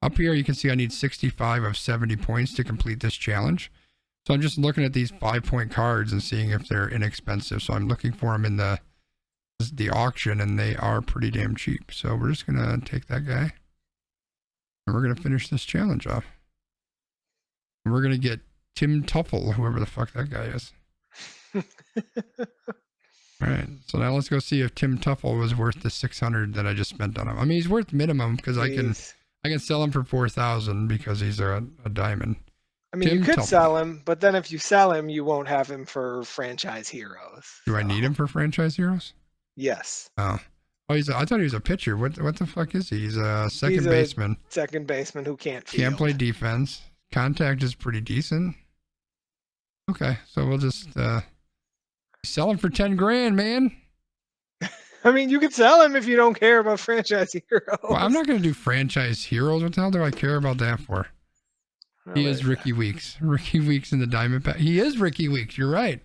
up here you can see I need 65 of 70 points to complete this challenge. So I'm just looking at these 5-point cards and seeing if they're inexpensive. So I'm looking for them in the auction, and they are pretty damn cheap. So we're just going to take that guy, and we're going to finish this challenge off. And we're going to get Tim Tuffle, whoever the fuck that guy is. All right, so now let's go see if Tim Tuffle was worth the 600 that I just spent on him. I mean, he's worth minimum because I can sell him for 4,000 because he's a diamond. I mean, Tim you could Tuffle. sell him, but then if you sell him, you won't have him for franchise heroes. Do I need him for franchise heroes? Yes. Oh, I thought he was a pitcher. What the fuck is he? He's a second baseman. Second baseman who can't field. Can't play defense. Contact is pretty decent. Okay, so we'll just sell him for 10 grand, man. I mean, you could sell him if you don't care about franchise heroes. Well, I'm not going to do franchise heroes. What the hell do I care about that for? He is Ricky Weeks. Ricky Weeks in the diamond pack. He is Ricky Weeks. You're right.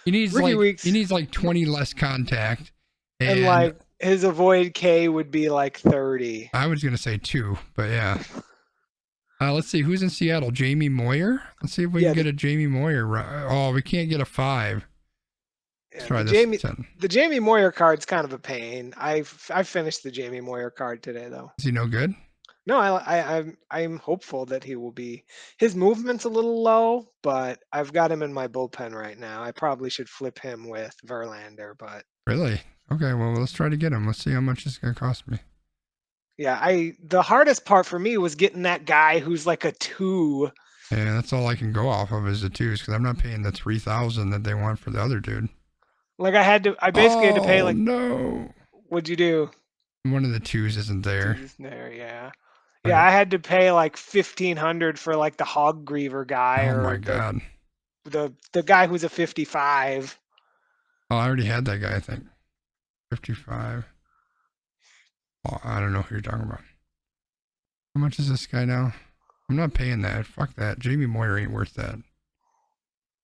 He needs he needs like 20 less contact. And like his avoid K would be like 30. I was going to say 2, but yeah. Let's see who's in Seattle. Jamie Moyer. Let's see if we can get a Jamie Moyer. Oh, we can't get a 5. Yeah, try this. The Jamie Moyer card's kind of a pain. I finished the Jamie Moyer card today though. Is he no good? No, I'm hopeful that he will be. His movement's a little low, but I've got him in my bullpen right now. I probably should flip him with Verlander, but really? Okay, well let's try to get him. Let's see how much it's gonna cost me. Yeah, the hardest part for me was getting that guy who's like a 2. Yeah, that's all I can go off of is the 2s because I'm not paying the 3,000 that they want for the other dude. Like I basically had to pay like. No. What'd you do? One of the 2s isn't there. Yeah. Yeah, I had to pay like 1,500 for like the Hog Griever guy. Oh my god. The guy who's a 55. Oh, I already had that guy, I think. 55. Oh, I don't know who you're talking about. How much is this guy now? I'm not paying that. Fuck that. Jamie Moyer ain't worth that.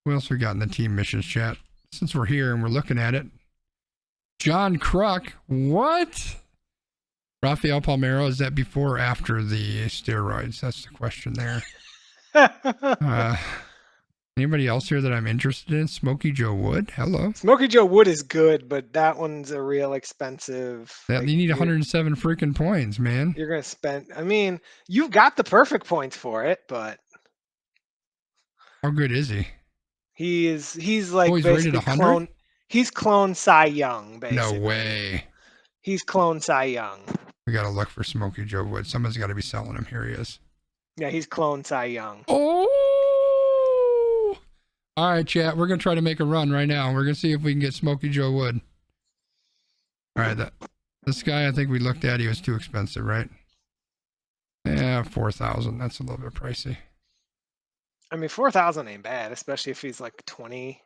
Who else we got in the team missions chat? Since we're here and we're looking at it. John Kruk. What? Rafael Palmeiro, is that before or after the steroids? That's the question there. Anybody else here that I'm interested in? Smokey Joe Wood. Hello. Smokey Joe Wood is good, but that one's a real expensive. You need 107 freaking points, man. You're going to spend. I mean, you've got the perfect points for it, but. How good is he? He's like he's basically rated 100? He's clone Cy Young, basically. No way. He's clone Cy Young. We got to look for Smokey Joe Wood. Someone's got to be selling him. Here he is. Yeah, he's clone Cy Young. Oh! All right, chat. We're going to try to make a run right now. We're going to see if we can get Smokey Joe Wood. All right. This guy, I think we looked at, he was too expensive, right? Yeah, 4,000. That's a little bit pricey. I mean, 4,000 ain't bad, especially if he's like 20.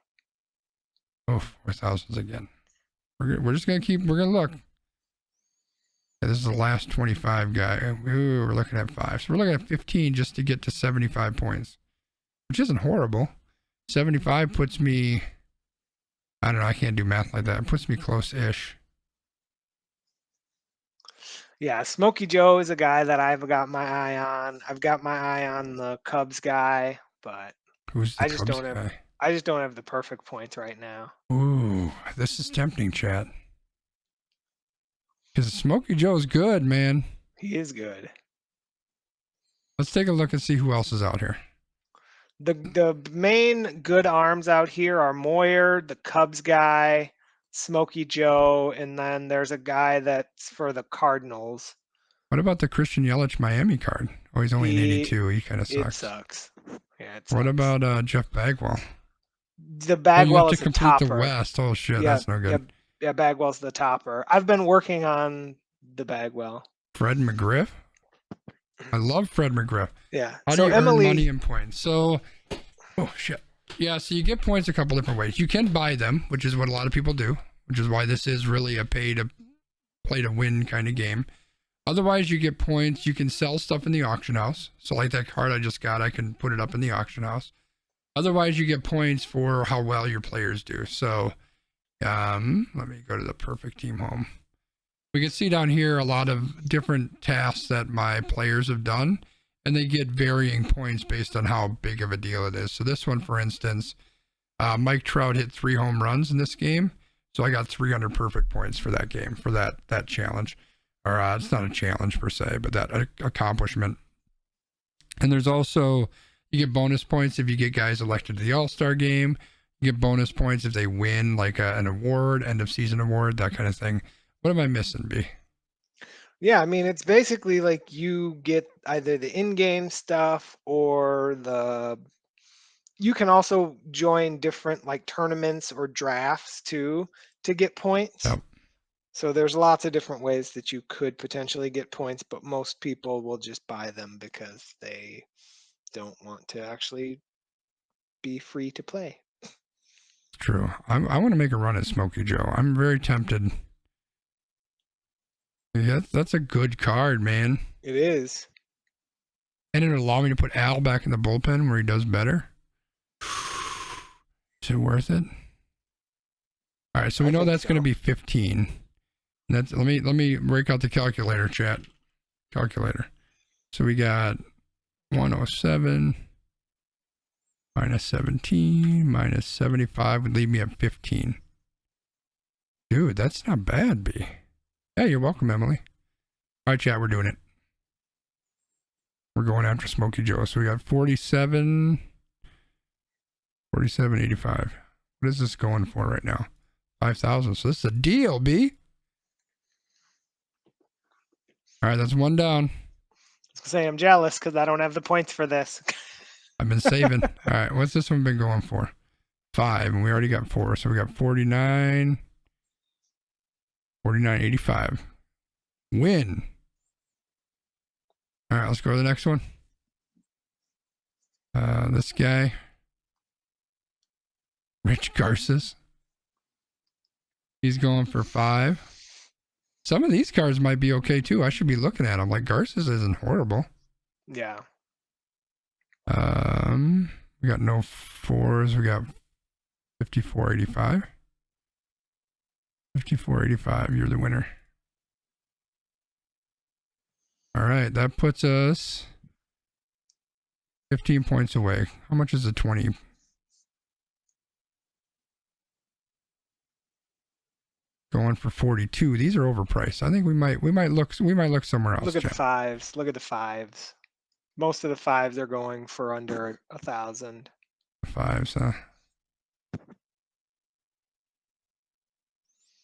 Oh, 4,000s again. We're just going to keep, we're going to look. Yeah, this is the last 25 guy. Ooh, we're looking at 5. So we're looking at 15 just to get to 75 points, which isn't horrible. 75 puts me, I don't know, I can't do math like that. It puts me close-ish. Yeah, Smokey Joe is a guy that I've got my eye on. I've got my eye on the Cubs guy, but Who's the I just Cubs don't guy? have the perfect points right now. Ooh, this is tempting, chat. Because Smokey Joe's good, man. He is good. Let's take a look and see who else is out here. The main good arms out here are Moyer, the Cubs guy, Smokey Joe, and then there's a guy that's for the Cardinals. What about the Christian Yelich Miami card? Oh, he's only an 82. He kind of sucks. It sucks. Yeah, it sucks. What about Jeff Bagwell? The Bagwell you is have to the complete topper. the West. Oh shit, that's no good. Yeah, Bagwell's the topper. I've been working on the Bagwell. Fred McGriff. I love Fred McGriff. Yeah. How do you earn money and points? So, oh shit. Yeah, so you get points a couple different ways. You can buy them, which is what a lot of people do, which is why this is really a pay to play to win kind of game. Otherwise, you get points. You can sell stuff in the auction house. So like that card I just got, I can put it up in the auction house. Otherwise, you get points for how well your players do. So let me go to the perfect team home. We can see down here a lot of different tasks that my players have done, and they get varying points based on how big of a deal it is. So this one, for instance, Mike Trout hit 3 home runs in this game. So I got 300 perfect points for that game, for that challenge. Or it's not a challenge per se, but that accomplishment. And there's also, you get bonus points if you get guys elected to the All-Star game. You get bonus points if they win like an award, end of season award, that kind of thing. What am I missing, B? Yeah, I mean, it's basically like you get either the in-game stuff or you can also join different like tournaments or drafts too to get points. Yep. So there's lots of different ways that you could potentially get points, but most people will just buy them because they don't want to actually be free to play. True. I want to make a run at Smokey Joe. I'm very tempted. Yeah, that's a good card, man. It is. And it'll allow me to put Al back in the bullpen where he does better. Is it worth it? All right, so we know that's going to be 15. That's let me break out the calculator, chat. Calculator. So we got 107 minus 17 minus 75 would leave me at 15. Dude, that's not bad, B. Yeah, you're welcome, Emily. All right, chat, we're doing it. We're going after Smokey Joe. So we got 47.85. What is this going for right now? 5,000. So this is a deal, B. All right, that's one down. I was gonna say I'm jealous because I don't have the points for this. I've been saving. All right, what's this one been going for? 5, and we already got 4. So we got 49. 49.85. Win. All right, let's go to the next one. This guy. Rich Garces. He's going for 5. Some of these cards might be okay too. I should be looking at them. Like Garces isn't horrible. Yeah. We got no 4s. We got 54.85. 54.85. You're the winner. All right, that puts us 15 points away. How much is a 20? Going for 42. These are overpriced. I think we might look somewhere else. Look at Chat. the 5s. Look at the 5s. Most of the 5s are going for under 1,000. 5s, huh?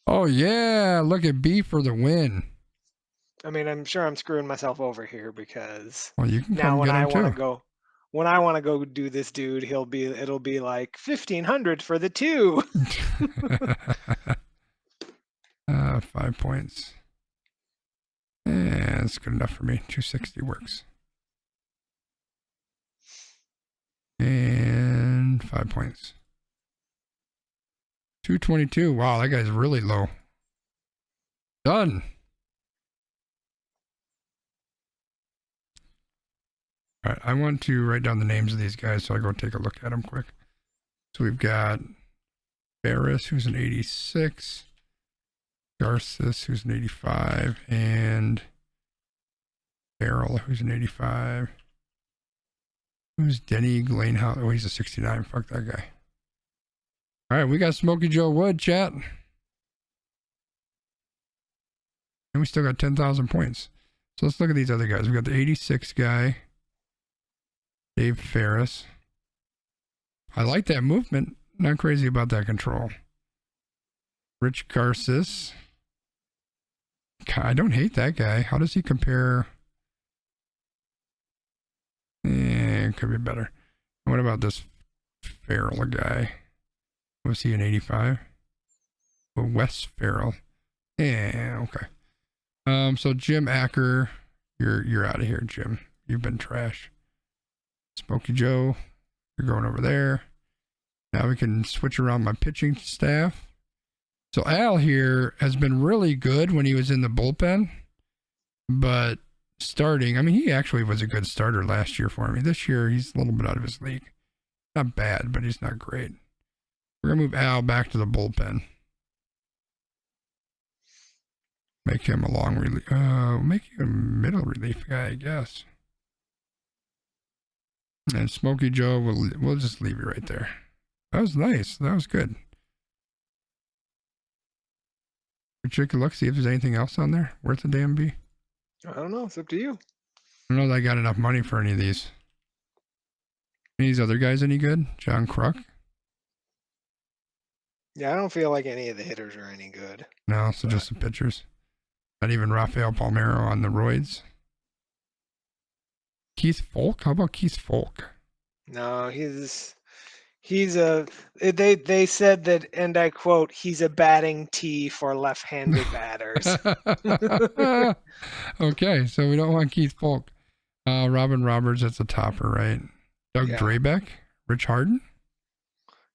Oh yeah, look at B for the win. I mean, I'm sure I'm screwing myself over here because Well, you can now come when get I him want to too. go, when I want to go do this dude, it'll be like 1,500 for the two. 5 points. Yeah, that's good enough for me. 260 works. And 5 points. 222. Wow, that guy's really low. Done. All right, I want to write down the names of these guys, so I'll go take a look at them quick. So we've got Barris, who's an 86. Garces, who's an 85. And Farrell, who's an 85. Who's Denny Glanehouse? Oh, he's a 69. Fuck that guy. All right, we got Smokey Joe Wood, chat. And we still got 10,000 points. So let's look at these other guys. We got the 86 guy, Dave Ferris. I like that movement. Not crazy about that control. Rich Garces. I don't hate that guy. How does he compare? Could be better. What about this Farrell guy? Was he an 85? Well, Wes Farrell. Yeah, okay. So Jim Acker, you're out of here, Jim. You've been trash. Smokey Joe, you're going over there. Now we can switch around my pitching staff. So Al here has been really good when he was in the bullpen, but starting, I mean, he actually was a good starter last year for me. This year, he's a little bit out of his league. Not bad, but he's not great. We're going to move Al back to the bullpen. Make him a long relief. Make him a middle relief guy, I guess. And Smokey Joe, we'll just leave you right there. That was nice. That was good. Take a look, see if there's anything else on there worth a damn B. I don't know. It's up to you. I don't know that I got enough money for any of these. Any of these other guys any good? John Kruk? Yeah, I don't feel like any of the hitters are any good. No, so just the pitchers. Not even Rafael Palmeiro on the roids. Keith Folk? How about Keith Folk? No, they said that, and I quote, he's a batting tee for left-handed batters. Okay, so we don't want Keith Folk. Robin Roberts, that's a topper, right? Doug Drabeck? Rich Harden?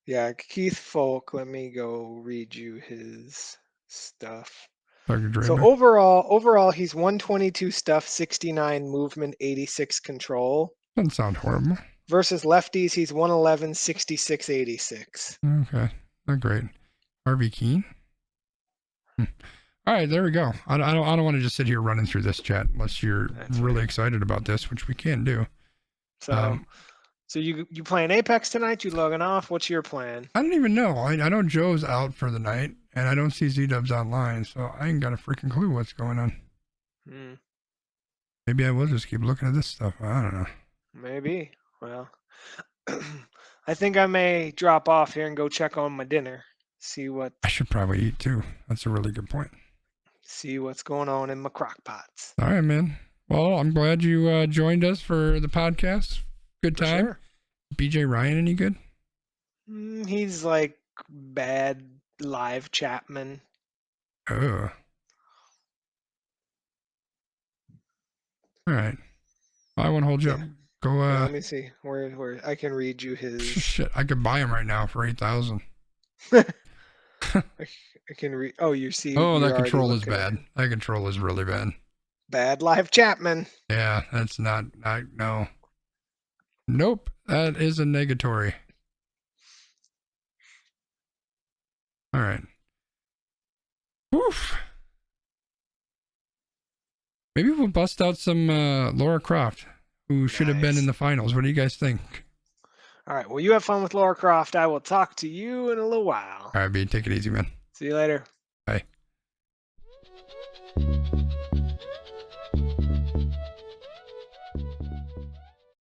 Yeah, Keith Folk, let me go read you his stuff. Doug Drabeck. So overall, he's 122 stuff, 69 movement, 86 control. Doesn't sound horrible. Versus lefties, he's 111, 66, 86. Okay, not great. Harvey Keene. All right, there we go. I don't want to just sit here running through this, chat, unless you're really excited about this, which we can do. So you playing Apex tonight? You logging off? What's your plan? I don't even know. I know Joe's out for the night, and I don't see Z-Dubs online, so I ain't got a freaking clue what's going on. Maybe I will just keep looking at this stuff. I don't know. Maybe. Well, I think I may drop off here and go check on my dinner. See what. I should probably eat too. That's a really good point. See what's going on in my crock pots. All right, man. Well, I'm glad you joined us for the podcast. Good time. Sure. BJ Ryan, any good? He's like bad live Chapman. Oh. All right. I won't hold you up. Go. Let me see where I can read you his. Shit, I could buy him right now for 8,000. I can read. Oh, you see. Oh, that control is bad. That control is really bad. Bad live Chapman. Yeah, that's not. No. Nope, that is a negatory. All right. Woof. Maybe we'll bust out some Laura Croft, who should have been in the finals. What do you guys think? All right. Well, you have fun with Laura Croft. I will talk to you in a little while. All right, B, take it easy, man. See you later. Bye.